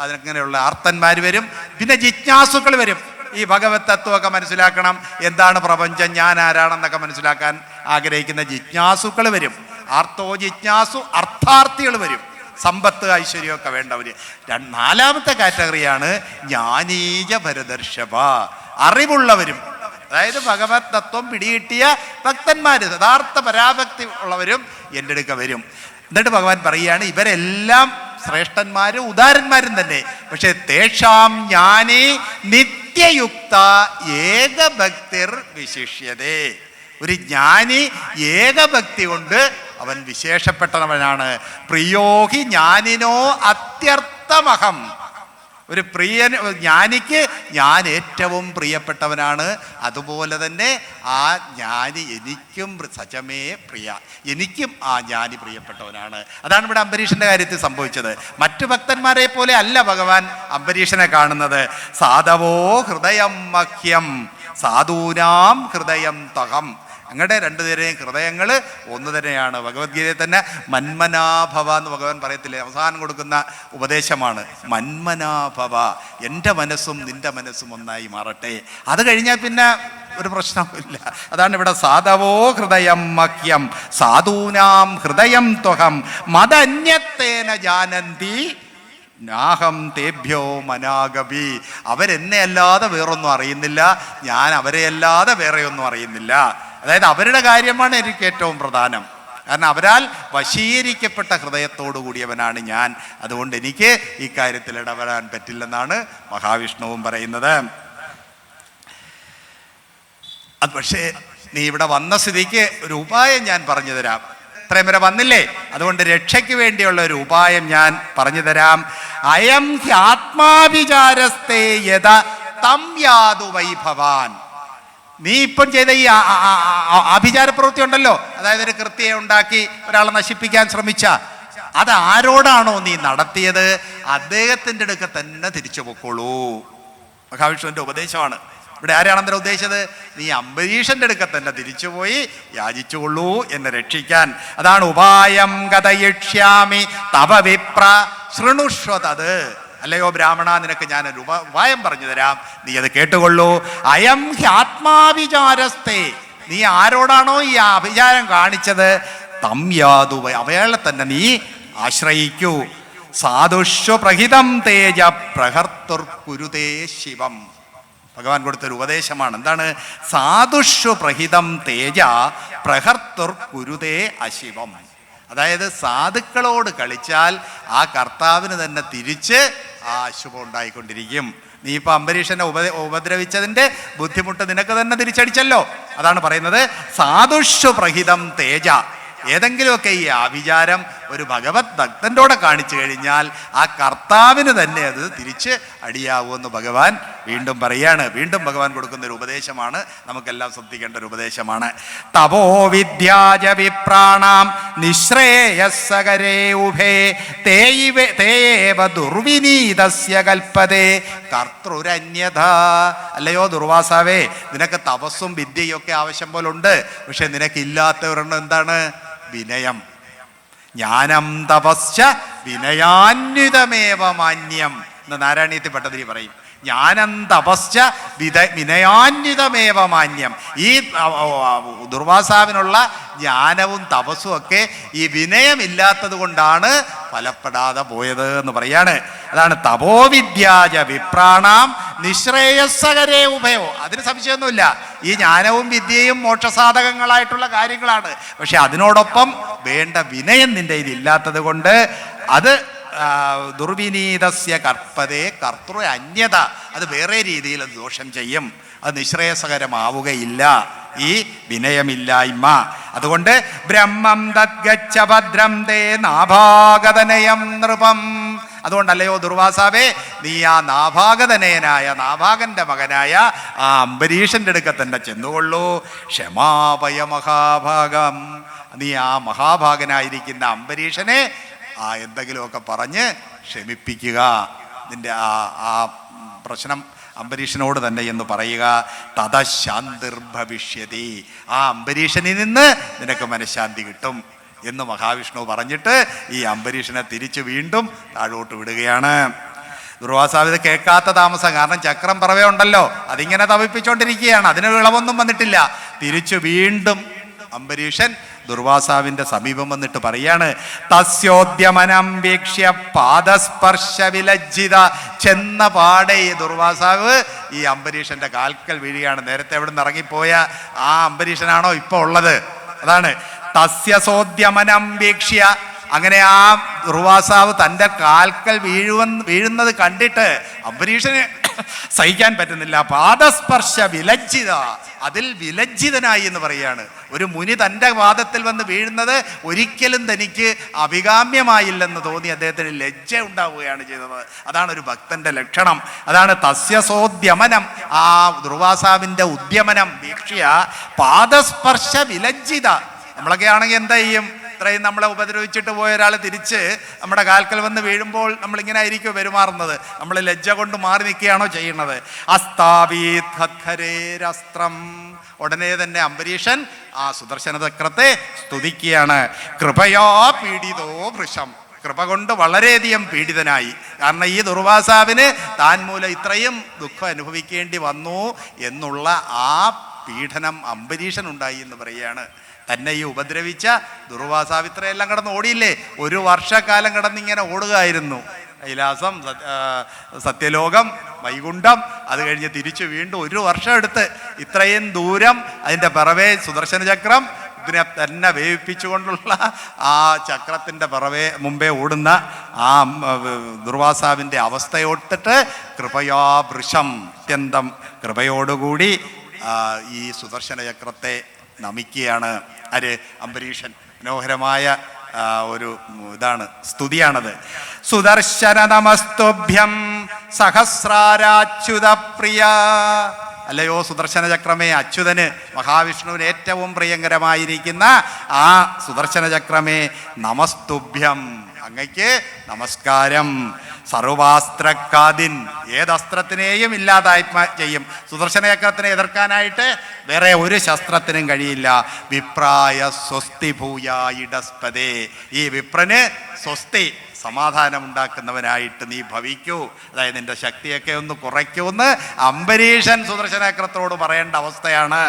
അതിനങ്ങനെയുള്ള ആർത്തന്മാർ വരും. പിന്നെ ജിജ്ഞാസുക്കൾ വരും, ഈ ഭഗവത് തത്വമൊക്കെ മനസ്സിലാക്കണം, എന്താണ് പ്രപഞ്ചം, ഞാൻ ആരാണെന്നൊക്കെ മനസ്സിലാക്കാൻ ആഗ്രഹിക്കുന്ന ജിജ്ഞാസുക്കൾ വരും. ആർത്തോ ജിജ്ഞാസു അർത്ഥാർത്ഥികൾ വരും, സമ്പത്ത് ഐശ്വര്യമൊക്കെ വേണ്ടവർ. 4ാമത്തെ കാറ്റഗറിയാണ് ജ്ഞാനീജ ഭരദർഷഭ, അറിവുള്ളവരും, അതായത് ഭഗവത് തത്വം പിടികിട്ടിയ ഭക്തന്മാർ, യഥാർത്ഥ പരാഭക്തി ഉള്ളവരും എൻ്റെ അടുക്ക വരും. എന്നിട്ട് ഭഗവാൻ പറയുകയാണ്, ഇവരെല്ലാം ശ്രേഷ്ഠന്മാരും ഉദാരന്മാരും തന്നെ, പക്ഷെ തേഷാം ജ്ഞാനേ നിത്യയുക്ത ഏകഭക്തിർ വിശിഷ്യതേ. ഒരു ജ്ഞാനി ഏകഭക്തി കൊണ്ട് അവൻ വിശേഷപ്പെട്ടവനാണ്. പ്രിയോഹി ജ്ഞാനിനോ അത്യർത്ഥമഹം, ഒരു ജ്ഞാനിക്ക് ഞാൻ ഏറ്റവും പ്രിയപ്പെട്ടവനാണ്, അതുപോലെ തന്നെ ആ ജ്ഞാനി എനിക്കും സചമേ പ്രിയ, എനിക്കും ആ ജ്ഞാനി പ്രിയപ്പെട്ടവനാണ്. അതാണ് ഇവിടെ അംബരീഷന്റെ കാര്യത്തിൽ സംഭവിച്ചത്. മറ്റു ഭക്തന്മാരെ പോലെ അല്ല ഭഗവാൻ അംബരീഷനെ കാണുന്നത്. സാധവോ ഹൃദയം മഹ്യം സാധൂനാം ഹൃദയം തഹം. ഞങ്ങളുടെ രണ്ടുപേരെയും ഹൃദയങ്ങൾ ഒന്ന് തന്നെയാണ്. ഭഗവത്ഗീതയിൽ തന്നെ മന്മനാഭവ എന്ന് ഭഗവാൻ പറയത്തില്ലേ, അവസാനം കൊടുക്കുന്ന ഉപദേശമാണ് മന്മനാഭവ, എൻ്റെ മനസ്സും നിൻ്റെ മനസ്സും ഒന്നായി മാറട്ടെ. അത് കഴിഞ്ഞാൽ പിന്നെ ഒരു പ്രശ്നമില്ല. അതാണ് ഇവിടെ സാധവോ ഹൃദയം മഹ്യം സാധൂനാം ഹൃദയം ത്വഹം മദന്യത്തേന ജാനന്തി നാഹം തേഭ്യോ മനാഗബി. അവരെന്നെ അല്ലാതെ വേറൊന്നും അറിയുന്നില്ല, ഞാൻ അവരെ അല്ലാതെ വേറെയൊന്നും അറിയുന്നില്ല. അതായത് അവരുടെ കാര്യമാണ് എനിക്ക് ഏറ്റവും പ്രധാനം. കാരണം അവരാൽ വശീകരിക്കപ്പെട്ട ഹൃദയത്തോടു കൂടിയവനാണ് ഞാൻ. അതുകൊണ്ട് എനിക്ക് ഈ കാര്യത്തിൽ ഇടപെടാൻ പറ്റില്ലെന്നാണ് മഹാവിഷ്ണുവും പറയുന്നത്. അത് പക്ഷേ നീ ഇവിടെ വന്ന സ്ഥിതിക്ക് ഒരു ഉപായം ഞാൻ പറഞ്ഞു തരാം. ഇത്രയും വരെ വന്നില്ലേ, അതുകൊണ്ട് രക്ഷയ്ക്ക് വേണ്ടിയുള്ള ഒരു ഉപായം ഞാൻ പറഞ്ഞു തരാം. അയം ഹി ആത്മാവിചാരസ്തേ യദ തം യാതു വൈഭവാൻ. നീ ഇപ്പം ചെയ്ത ഈ ആഭിചാര പ്രവൃത്തി ഉണ്ടല്ലോ, അതായത് ഒരു കൃത്യം ഉണ്ടാക്കി ഒരാളെ നശിപ്പിക്കാൻ ശ്രമിച്ച, അത് ആരോടാണോ നീ നടത്തിയത് അദ്ദേഹത്തിൻ്റെ അടുക്ക തന്നെ തിരിച്ചു പൊക്കോളൂ. മഹാവിഷ്ണുവിൻ്റെ ഉപദേശമാണ്. ഇവിടെ ആരാണെന്നോ ഉദ്ദേശിച്ചത്? നീ അംബരീഷന്റെ അടുക്ക തന്നെ തിരിച്ചുപോയി യാചിച്ചുകൊള്ളൂ എന്നെ രക്ഷിക്കാൻ. അതാണ് ഉപായം കഥയിഷ്യാമി തവ വിപ്ര ശൃണുഷ്വതത്. അല്ലയോ ബ്രാഹ്മണ, നിനക്ക് ഞാനൊരു ഉപായം പറഞ്ഞു തരാം, നീ അത് കേട്ടുകൊള്ളൂ. അയം ഹി ആത്മാവിചാരസ്തേ. നീ ആരോടാണോ ഈ അഭിചാരം കാണിച്ചത് തം യാതു, അവയാളെ തന്നെ നീ ആശ്രയിക്കൂ. സാധുഷ്വപ്രഹിതം തേജ പ്രഹർത്തുർ കുരുതേ ശിവം. ഭഗവാൻ കൊടുത്തൊരു ഉപദേശമാണ്. എന്താണ്? സാധുഷ്വപ്രഹിതം തേജ പ്രഹർത്തുർ കുരുതേ അശിവം. അതായത് സാധുക്കളോട് കളിച്ചാൽ ആ കർത്താവിന് തന്നെ തിരിച്ച് ആ അശുഭം ഉണ്ടായിക്കൊണ്ടിരിക്കും. നീ ഇപ്പം അംബരീഷനെ ഉപദ്രവിച്ചതിൻ്റെ ബുദ്ധിമുട്ട് നിനക്ക് തന്നെ തിരിച്ചടിച്ചല്ലോ. അതാണ് പറയുന്നത് സാധുഷ്വപ്രഹിതം തേജ. ഏതെങ്കിലുമൊക്കെ ഈ ആഭിചാരം ഒരു ഭഗവത് ഭക്തൻ്റെ കാണിച്ചു കഴിഞ്ഞാൽ ആ കർത്താവിന് തന്നെ അത് തിരിച്ച് അടിയാവുമെന്ന് ഭഗവാൻ വീണ്ടും പറയാണ്. വീണ്ടും ഭഗവാൻ കൊടുക്കുന്ന ഒരു ഉപദേശമാണ്, നമുക്കെല്ലാം ശ്രദ്ധിക്കേണ്ട ഒരു ഉപദേശമാണ്. തപോ വിദ്യാജ വിപ്രാണാം നിശ്രേയസ്സകരേ ഉഭേ തേയേവ ദുർവിനീതസ്യ കൽപ്പതേ കർത്തൃരന്യഥ. അല്ലയോ ദുർവാസാവേ, നിനക്ക് തപസ്സും വിദ്യയും ഒക്കെ ആവശ്യം പോലെ ഉണ്ട്. പക്ഷെ നിനക്കില്ലാത്ത ഒരെണ്ണം എന്താണ്? വിനയം. ജ്ഞാനം തപസ്യ വിനയാന്വിതമേവ മാന്യം എന്ന് നാരായണീയത്തിൽ ഭട്ടതിരി പറയും. ജ്ഞാനം തപസ്യ വിനയാന്വിതമേവ മാന്യം. ഈ ദുർവാസാവിനുള്ള ജ്ഞാനവും തപസ്സും ഒക്കെ ഈ വിനയമില്ലാത്തത് കൊണ്ടാണ് ഫലപ്പെടാതെ പോയത് എന്ന് പറയാണ്. അതാണ് തപോവിദ്യാജ വിപ്രാണാം നിശ്രേയസ്സകരേ ഉഭയോ. അതിന് സംശയമൊന്നുമില്ല, ഈ ജ്ഞാനവും വിദ്യയും മോക്ഷസാധകങ്ങളായിട്ടുള്ള കാര്യങ്ങളാണ്. പക്ഷെ അതിനോടൊപ്പം വേണ്ട വിനയം നിന്റെ ഇതില്ലാത്തത് കൊണ്ട് അത് ദുർവിനീതസ്യ കർപ്പതേ കർത്തൃ അന്യത. അത് വേറെ രീതിയിൽ അത് ദോഷം ചെയ്യും, അത് നിശ്രേയസകരമാവുകയില്ല ഈ വിനയമില്ലായ്മ. അതുകൊണ്ട് ബ്രഹ്മം തദ്ഗച്ഛ ഭദ്രം തേ നാഭാഗതനയം നൃപം. അതുകൊണ്ടല്ലയോ ദുർവാസാവേ, നീ ആ നാഭാഗതനയനായ നാഭാഗന്റെ മകനായ ആ അംബരീഷന്റെ അടുക്ക തന്നെ ചെന്നുകൊള്ളൂ. ക്ഷമാപയ മഹാഭാഗം. നീ ആ മഹാഭാഗനായിരിക്കുന്ന അംബരീഷനെ എന്തെങ്കിലുമൊക്കെ പറഞ്ഞ് ക്ഷമിപ്പിക്കുക. നിന്റെ ആ പ്രശ്നം അംബരീഷനോട് തന്നെ എന്ന് പറയുക. തതശാന്തിർഭവിഷ്യതി. ആ അംബരീഷനിൽ നിന്ന് നിനക്ക് മനഃശാന്തി കിട്ടും എന്ന് മഹാവിഷ്ണു പറഞ്ഞിട്ട് ഈ അംബരീഷനെ തിരിച്ച് വീണ്ടും താഴോട്ട് വിടുകയാണ്. ദുർവാസാവ് ഇത് കേൾക്കാത്ത താമസം, കാരണം ചക്രം പറവേ ഉണ്ടല്ലോ, അതിങ്ങനെ തപിപ്പിച്ചുകൊണ്ടിരിക്കുകയാണ്. അതിന് ഇളവൊന്നും വന്നിട്ടില്ല. തിരിച്ചു വീണ്ടും അംബരീഷൻ ദുർവാസാവിന്റെ സമീപം വന്നിട്ട് പറയാണ്, തസ്യോദ്യമനം വീക്ഷ്യ പാദസ്പർശ വിലജ്ജിത. ചെന്ന പാടെ ഈ ദുർവാസാവ് ഈ അംബരീഷന്റെ കാൽക്കൽ വീഴുകയാണ്. നേരത്തെ എവിടെ നിന്ന് ഇറങ്ങിപ്പോയ ആ അംബരീഷനാണോ ഇപ്പൊ ഉള്ളത്? അതാണ് തസ്യസോദ്യമനം വീക്ഷ്യ. അങ്ങനെ ആ ദുർവാസാവ് തൻ്റെ കാൽക്കൽ വീഴുന്നത് കണ്ടിട്ട് അംബരീഷന് സഹിക്കാൻ പറ്റുന്നില്ല. പാദസ്പർശ വിലജ്ജിത. അതിൽ വിലജ്ജിതനായി എന്ന് പറയാണ്. ഒരു മുനി തൻ്റെ പാദത്തിൽ വന്ന് വീഴുന്നത് ഒരിക്കലും തനിക്ക് അഭികാമ്യമായില്ലെന്ന് തോന്നി അദ്ദേഹത്തിന് ലജ്ജ ഉണ്ടാവുകയാണ് ചെയ്തത്. അതാണ് ഒരു ഭക്തന്റെ ലക്ഷണം. അതാണ് തസ്യസോദ്യമനം. ആ ദുർവാസാവിൻ്റെ ഉദ്യമനം വീക്ഷ്യ പാദസ്പർശ വിലജ്ജിത. നമ്മളൊക്കെ ആണെങ്കിൽ എന്താ ചെയ്യും? ഇത്രയും നമ്മളെ ഉപദ്രവിച്ചിട്ട് പോയ ഒരാൾ തിരിച്ച് നമ്മുടെ കാൽക്കൽ വന്ന് വീഴുമ്പോൾ നമ്മളിങ്ങനെ ആയിരിക്കും പെരുമാറുന്നത്? നമ്മൾ ലജ്ജ കൊണ്ട് മാറി നിൽക്കുകയാണോ ചെയ്യുന്നത്? അസ്താവീത്രം. ഉടനെ തന്നെ അംബരീഷൻ ആ സുദർശന ചക്രത്തെ സ്തുതിക്കുകയാണ്. കൃപയാ പീഡിതോ വൃഷം. കൃപ കൊണ്ട് വളരെയധികം പീഡിതനായി. കാരണം ഈ ദുർവാസാവിന് താൻ മൂലം ഇത്രയും ദുഃഖം അനുഭവിക്കേണ്ടി വന്നു എന്നുള്ള ആ പീഡനം അംബരീഷൻ ഉണ്ടായി എന്ന് പറയുകയാണ്. തന്നെ ഈ ഉപദ്രവിച്ച ദുർവാസാവ് ഇത്രയെല്ലാം കിടന്ന് ഓടിയില്ലേ? 1 വർഷക്കാലം കിടന്നിങ്ങനെ ഓടുകയായിരുന്നു. കൈലാസം, സത്യലോകം, വൈകുണ്ഠം, അത് കഴിഞ്ഞ് തിരിച്ചു വീണ്ടും 1 വർഷം എടുത്ത് ഇത്രയും ദൂരം അതിൻ്റെ പിറവേ സുദർശന ചക്രം ഇതിനെ തന്നെ വേവിപ്പിച്ചുകൊണ്ടുള്ള ആ ചക്രത്തിൻ്റെ മുമ്പേ ഓടുന്ന ആ ദുർവാസാവിൻ്റെ അവസ്ഥയോട്ടിട്ട് കൃപയാ വൃഷം, അത്യന്തം കൃപയോടുകൂടി ഈ സുദർശന ചക്രത്തെ നമിക്കുകയാണ് ആര്? അംബരീഷൻ. മനോഹരമായ ഒരു ഇതാണ്, സ്തുതിയാണത്. സുദർശന നമസ്തുഭ്യം സഹസ്രാരാച്യുത പ്രിയ. അല്ലയോ സുദർശന ചക്രമേ, അച്യുതന് മഹാവിഷ്ണുവിന് ഏറ്റവും പ്രിയങ്കരമായിരിക്കുന്ന ആ സുദർശന ചക്രമേ, നമസ്തുഭ്യം, അങ്ങയ്ക്ക് നമസ്കാരം. സർവാസ്ത്രക്കാദിൻ, ഏതസ്ത്രത്തിനെയും ഇല്ലാതായി ചെയ്യും. സുദർശന ചക്രത്തിനെ എതിർക്കാനായിട്ട് വേറെ ഒരു ശസ്ത്രത്തിനും കഴിയില്ല. വിപ്രായ സ്വസ്തി ഭൂയായിടസ്പദേ. ഈ വിപ്രന് സ്വസ്തി, സമാധാനം ഉണ്ടാക്കുന്നവനായിട്ട് നീ ഭവിക്കൂ, അതായത് നിന്റെ ശക്തിയൊക്കെ ഒന്ന് കുറയ്ക്കൂന്ന് അംബരീഷൻ സുദർശന ചക്രത്തോട് പറയേണ്ട അവസ്ഥയാണ്.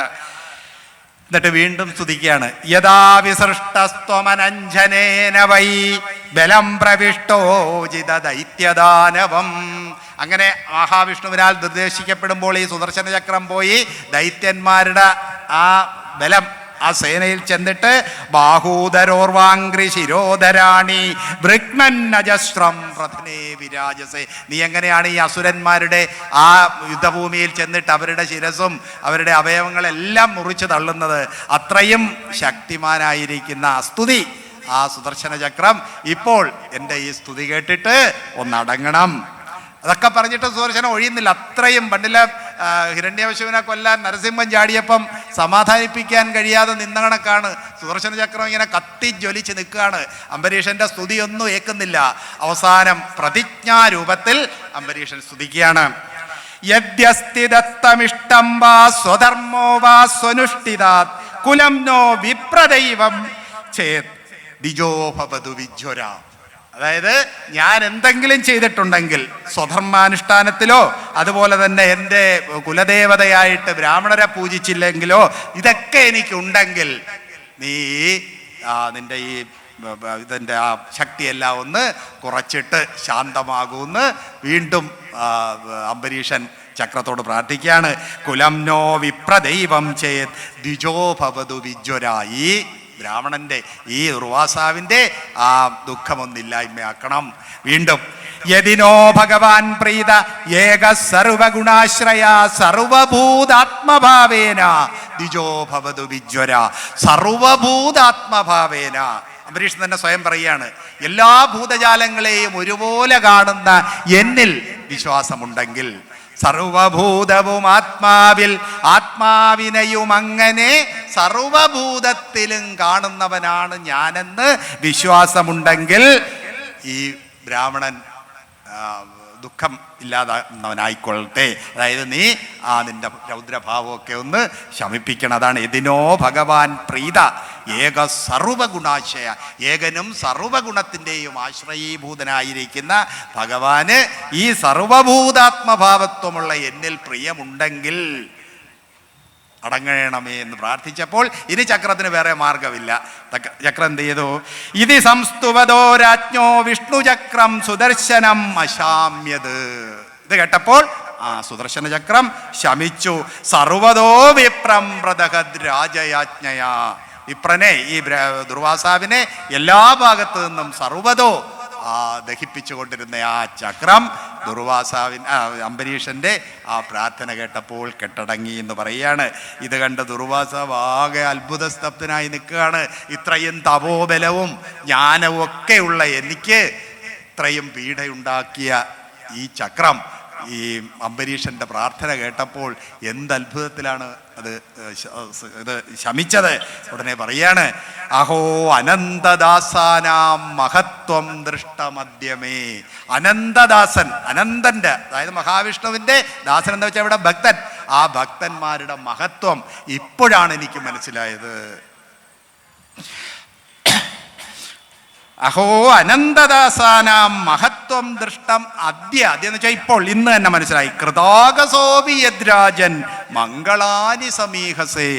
എന്നിട്ട് വീണ്ടും സ്തുതിക്കുകയാണ്. യഥാ വിസൃഷ്ടസ്ത്വമനഞ്ജനേന വൈ ബലം പ്രവിഷ്ടോജിത ദൈത്യദാനവം. അങ്ങനെ മഹാവിഷ്ണുവിനാൽ നിർദ്ദേശിക്കപ്പെടുമ്പോൾ ഈ സുദർശന ചക്രം പോയി ദൈത്യന്മാരുടെ ആ ബലം, ആ സേനയിൽ ചെന്നിട്ട് ബാഹൂദരോർവാംഗ്രി ശിരോധരാണി വൃഗ്നന്നജസ്രം പ്രഥനേ വിരാജസേ. നീ എങ്ങനെയാണ് ഈ അസുരന്മാരുടെ ആ യുദ്ധഭൂമിയിൽ ചെന്നിട്ട് അവരുടെ ശിരസും അവരുടെ അവയവങ്ങളെല്ലാം മുറിച്ച് തള്ളുന്നത്? അത്രയും ശക്തിമാനായിരിക്കുന്ന സ്തുതി ആ സുദർശന ചക്രം. ഇപ്പോൾ എൻ്റെ ഈ സ്തുതി കേട്ടിട്ട് ഒന്നടങ്ങണം. അതൊക്കെ പറഞ്ഞിട്ട് സുദർശനം ഒഴിയുന്നില്ല. അത്രയും പണ്ടില്ല ഹിരണ്യവശുവിനെ കൊല്ലാൻ നരസിംഹം ചാടിയപ്പം സമാധാനിപ്പിക്കാൻ കഴിയാതെ നിന്ന കണക്കാണ്. സുദർശന ചക്രം ഇങ്ങനെ കത്തി ജ്വലിച്ച് നിൽക്കുകയാണ്. അംബരീഷന്റെ സ്തുതിയൊന്നും ഏൽക്കുന്നില്ല. അവസാനം പ്രതിജ്ഞാരൂപത്തിൽ അംബരീഷൻ സ്തുതിക്കുകയാണ്. യദ്യസ്തിദത്തമിഷ്ടം വാ സ്വധർമ്മോ വാ സ്വനുഷ്ഠിതാത് കുലം നോ വിപ്രദൈവം ചേത് ദ്വിജോ ഭവതു വിജ്വര. അതായത് ഞാൻ എന്തെങ്കിലും ചെയ്തിട്ടുണ്ടെങ്കിൽ സ്വധർമാനുഷ്ഠാനത്തിലോ അതുപോലെ തന്നെ എൻ്റെ കുലദേവതയായിട്ട് ബ്രാഹ്മണരെ പൂജിച്ചില്ലെങ്കിലോ ഇതൊക്കെ എനിക്കുണ്ടെങ്കിൽ നീ നിൻ്റെ ഈ ഇതിൻ്റെ ആ ശക്തിയെല്ലാം ഒന്ന് കുറച്ചിട്ട് ശാന്തമാകൂന്ന് വീണ്ടും അംബരീഷൻ ചക്രത്തോട് പ്രാർത്ഥിക്കുകയാണ്. കുലം നോ വിപ്രദൈവം ചേത് ദ്വിജോ ഭവതു വിജ്വര. ഈ ബ്രാഹ്മണന്റെ, ഈ ദുർവാസാവിൻ്റെ ആ ദുഃഖമൊന്നില്ലായ്മയാക്കണം. വീണ്ടും യദിനോ ഭഗവാൻ പ്രീത ഏക സർവഗുണാശ്രയ സർവഭൂതാത്മഭാവേന ദ്വിജോ ഭവതു വിജ്വര. സർവഭൂതാത്മഭാവേന. അംബരീഷൻ തന്നെ സ്വയം പറയുകയാണ്, എല്ലാ ഭൂതജാലങ്ങളെയും ഒരുപോലെ കാണുന്ന എന്നിൽ വിശ്വാസമുണ്ടെങ്കിൽ, സർവഭൂതവും ആത്മാവിൽ ആത്മാവിനെയും അങ്ങനെ സർവഭൂതത്തിലും കാണുന്നവനാണ് ഞാനെന്ന് വിശ്വാസമുണ്ടെങ്കിൽ ഈ ബ്രാഹ്മണൻ ദുഃഖം ഇല്ലാതാവുന്നവനായിക്കൊള്ളട്ടെ. അതായത് നീ നിന്റെ രൗദ്രഭാവമൊക്കെ ഒന്ന് ശമിപ്പിക്കണം. അതാണ് യദിനോ ഭഗവാൻ പ്രീത ഏക സർവഗുണാശയ. ഏകനും സർവഗുണത്തിൻ്റെയും ആശ്രയീഭൂതനായിരിക്കുന്ന ഭഗവാന് ഈ സർവഭൂതാത്മഭാവത്വമുള്ള എന്നിൽ പ്രിയമുണ്ടെങ്കിൽ അടങ്ങണമേ എന്ന് പ്രാർത്ഥിച്ചപ്പോൾ ഇനി ചക്രത്തിന് വേറെ മാർഗമില്ല. ചക്രം എന്ത് ചെയ്തു? ഇതി സംസ്തുവദോ രാജ്ഞോ വിഷ്ണു ചക്രം സുദർശനം അശാമ്യത്. ഇത് കേട്ടപ്പോൾ സുദർശന ചക്രം ശമിച്ചു. സർവതോ വിപ്രം പ്രദഹദ് രാജയാജ്ഞയാ. വിപ്രനെ, ഈ ദുർവാസാവിനെ എല്ലാ ഭാഗത്തു നിന്നും സർവതോ ദഹിപ്പിച്ചുകൊണ്ടിരുന്ന ആ ചക്രം അംബരീഷന്റെ ആ പ്രാർത്ഥന കേട്ടപ്പോൾ കെട്ടടങ്ങി എന്ന് പറയുകയാണ്. ഇത് കണ്ട് ദുർവാസാവ് ആകെ അത്ഭുതസ്തബ്ധനായി നിൽക്കുകയാണ്. ഇത്രയും തപോബലവും ജ്ഞാനവും ഒക്കെയുള്ള എനിക്ക് ഇത്രയും പീഡയുണ്ടാക്കിയ ഈ ചക്രം ഈ അംബരീഷൻ്റെ പ്രാർത്ഥന കേട്ടപ്പോൾ എന്ത് അത്ഭുതത്തിലാണ് ഇത് ശമിച്ചത്. ഉടനെ പറയാണ്, അഹോ അനന്തദാസാനാം മഹത്വം ദൃഷ്ടമദ്യമേ. അനന്തദാസൻ, അനന്തൻ്റെ, അതായത് മഹാവിഷ്ണുവിൻ്റെ ദാസൻ എന്താ വെച്ചാൽ ഇവിടെ ഭക്തൻ. ആ ഭക്തന്മാരുടെ മഹത്വം ഇപ്പോഴാണ് എനിക്ക് മനസ്സിലായത്. അഹോ അനന്തദാസാനാം മഹത്വം ദൃഷ്ടം അദ്യ. അദ്യ എന്ന് വെച്ചാൽ ഇപ്പോൾ, ഇന്ന് തന്നെ മനസ്സിലായി. കൃതാകസോപി യദ്രാജൻ മംഗളാനി സമീഹസേ.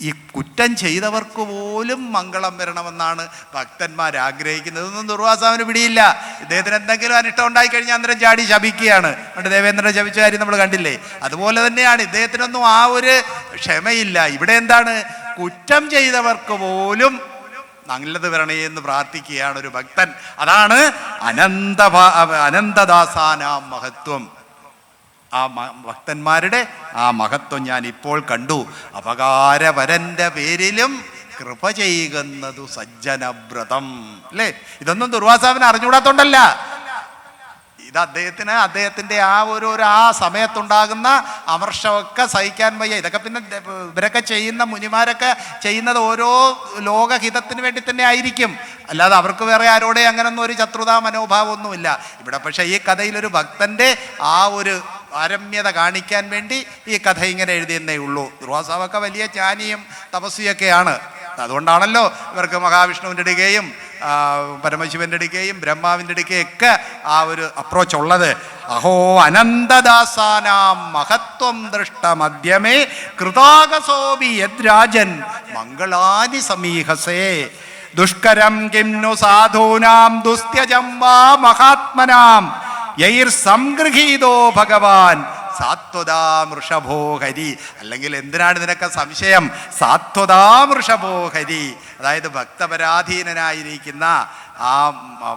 ഈ കുറ്റം ചെയ്തവർക്ക് പോലും മംഗളം വരണമെന്നാണ് ഭക്തന്മാർ ആഗ്രഹിക്കുന്നത്. ഇതൊന്നും ദുർവാസാവിന് പിടിയില്ല. ഇദ്ദേഹത്തിന് എന്തെങ്കിലും അനിഷ്ടം ഉണ്ടായിക്കഴിഞ്ഞാൽ അന്നേരം ചാടി ശപിക്കുകയാണ്. പണ്ട് ദേവേന്ദ്രൻ ശപിച്ച കാര്യം നമ്മൾ കണ്ടില്ലേ? അതുപോലെ തന്നെയാണ് ഇദ്ദേഹത്തിനൊന്നും ആ ഒരു ക്ഷമയില്ല. ഇവിടെ എന്താണ്, കുറ്റം ചെയ്തവർക്ക് പോലും നല്ലത് വരണേ എന്ന് പ്രാർത്ഥിക്കുകയാണ് ഒരു ഭക്തൻ. അതാണ് അനന്തദാസാനാം മഹത്വം. ആ ഭക്തന്മാരുടെ ആ മഹത്വം ഞാൻ ഇപ്പോൾ കണ്ടു. അപകാരവരൻ്റെ പേരിലും കൃപ ചെയ്യുന്നതു സജ്ജനവ്രതം. അല്ലേ? ഇതൊന്നും ദുർവാസാവിന് അറിഞ്ഞുകൂടാത്തോണ്ടല്ല. ഇത് അദ്ദേഹത്തിൻ്റെ ആ സമയത്തുണ്ടാകുന്ന അമർഷമൊക്കെ സഹിക്കാൻ വയ്യ. ഇതൊക്കെ പിന്നെ ഇവരൊക്കെ ചെയ്യുന്ന, മുനിമാരൊക്കെ ചെയ്യുന്നത് ഓരോ ലോകഹിതത്തിന് വേണ്ടി തന്നെ ആയിരിക്കും. അല്ലാതെ അവർക്ക് വേറെ ആരോടെ അങ്ങനൊന്നും ഒരു ശത്രുതാ മനോഭാവമൊന്നുമില്ല ഇവിടെ. പക്ഷേ ഈ കഥയിലൊരു ഭക്തൻ്റെ ആ ഒരു പാരമ്യത കാണിക്കാൻ വേണ്ടി ഈ കഥ ഇങ്ങനെ എഴുതിയെന്നേ ഉള്ളൂ. ദുർവാസാവൊക്കെ വലിയ ജ്ഞാനിയും തപസ്വിയൊക്കെയാണ്. അതുകൊണ്ടാണല്ലോ ഇവർക്ക് മഹാവിഷ്ണുവിൻ്റെ അടുക്കുകയും പരമശിവൻ്റെ അടുക്കുകയും ബ്രഹ്മാവിൻ്റെ അടുക്കുകയും ഒക്കെ ആ ഒരു അപ്രോച്ച് ഉള്ളത്. അഹോ അനന്തദാസാനാം മഹത്വം ദൃഷ്ടമദ്യമേ കൃതാകസോപി യദ്രാജൻ മംഗളാനി സമീഹസേ. ദുഷ്കരം കിംനു സാധൂനാം ദുസ്ത്യജം വാ മഹാത്മനാം യൈർ സംഗൃഹീതോ ഭഗവാൻ സാത്വതാം വൃഷഭോ ഹരി. അല്ലെങ്കിൽ എന്തിനാണ് ഇതിനൊക്കെ സംശയം? സാത്വതാം വൃഷഭോ ഹരി, അതായത് ഭക്തപരാധീനനായിരിക്കുന്ന ആ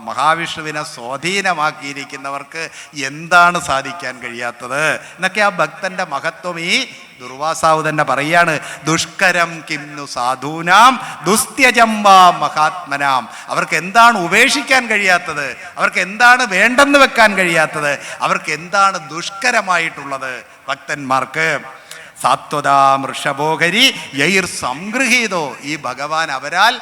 മഹാവിഷ്ണുവിനെ സ്വാധീനമാക്കിയിരിക്കുന്നവർക്ക് എന്താണ് സാധിക്കാൻ കഴിയാത്തത് എന്നൊക്കെ ആ ഭക്തന്റെ മഹത്വം ഈ ദുർവാസാവ് തന്നെ പറയാണ്. ദുഷ്കരം കിംനു സാധൂനാം ദുസ്ത്യജം വാ മഹാത്മനാം. അവർക്ക് എന്താണ് ഉപേക്ഷിക്കാൻ കഴിയാത്തത്? അവർക്ക് എന്താണ് വേണ്ടെന്ന് വെക്കാൻ കഴിയാത്തത്? അവർക്ക് എന്താണ് ദുഷ്കരമായിട്ടുള്ളത് ഭക്തന്മാർക്ക്? സാത്വതാം വൃഷഭോഹരി യൈർ സംഗൃഹീതോ. ഈ ഭഗവാൻ അവരാൽ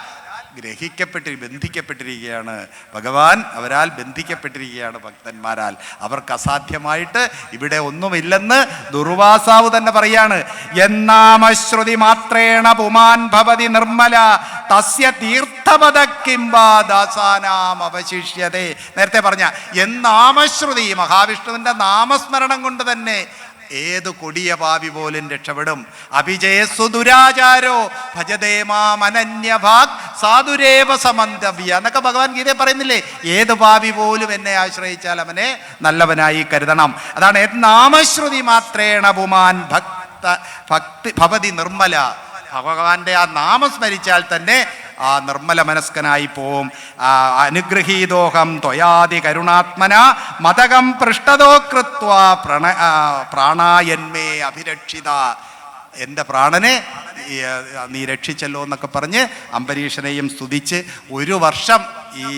ബന്ധിക്കപ്പെട്ടിരിക്കുകയാണ്. ഭഗവാൻ അവരാൽ ബന്ധിക്കപ്പെട്ടിരിക്കുകയാണ് ഭക്തന്മാരാൽ. അവർക്ക് അസാധ്യമായിട്ട് ഇവിടെ ഒന്നുമില്ലെന്ന് ദുർവാസാവ് തന്നെ പറയാണ്. എന്നാമശ്രുതി മാത്രേണ പുമാൻ ഭവതി നിർമ്മല തസ്യ തീർത്ഥപദ കിംബാ ദാസാനാം അവശിഷ്യതേ. നേരത്തെ പറഞ്ഞ എന്നാമശ്രുതി, മഹാവിഷ്ണുവിൻ്റെ നാമസ്മരണം കൊണ്ട് തന്നെ ഏത് കൊടിയ പാപി പോലും രക്ഷപ്പെടും. അഭിജയസ്സു ദുരാചാരോ ഭജതേമാമനന്യഭാഗ് സാധുരേവ സമന്തവ്യ എന്നൊക്കെ ഭഗവാൻ ഗീതയെ പറയുന്നില്ലേ? ഏത് പാപി പോലും എന്നെ ആശ്രയിച്ചാൽ അവനെ നല്ലവനായി കരുതണം. അതാണ് നാമശ്രുതി മാത്രേണ പുമാൻ ഭക്തി ഭവതി നിർമ്മല. ഭഗവാന്റെ ആ നാമം സ്മരിച്ചാൽ തന്നെ ആ നിർമ്മല മനസ്കനായി പോവും. അനുഗ്രഹീതോഹം ത്വയാതി കരുണാത്മന മതകം പൃഷ്ടതോ കൃത്വ പ്രാണായന്മേ അഭിരക്ഷിത. എൻ്റെ പ്രാണനെ നീ രക്ഷിച്ചല്ലോ എന്നൊക്കെ പറഞ്ഞ് അംബരീഷനെയും സ്തുതിച്ച് 1 വർഷം ഈ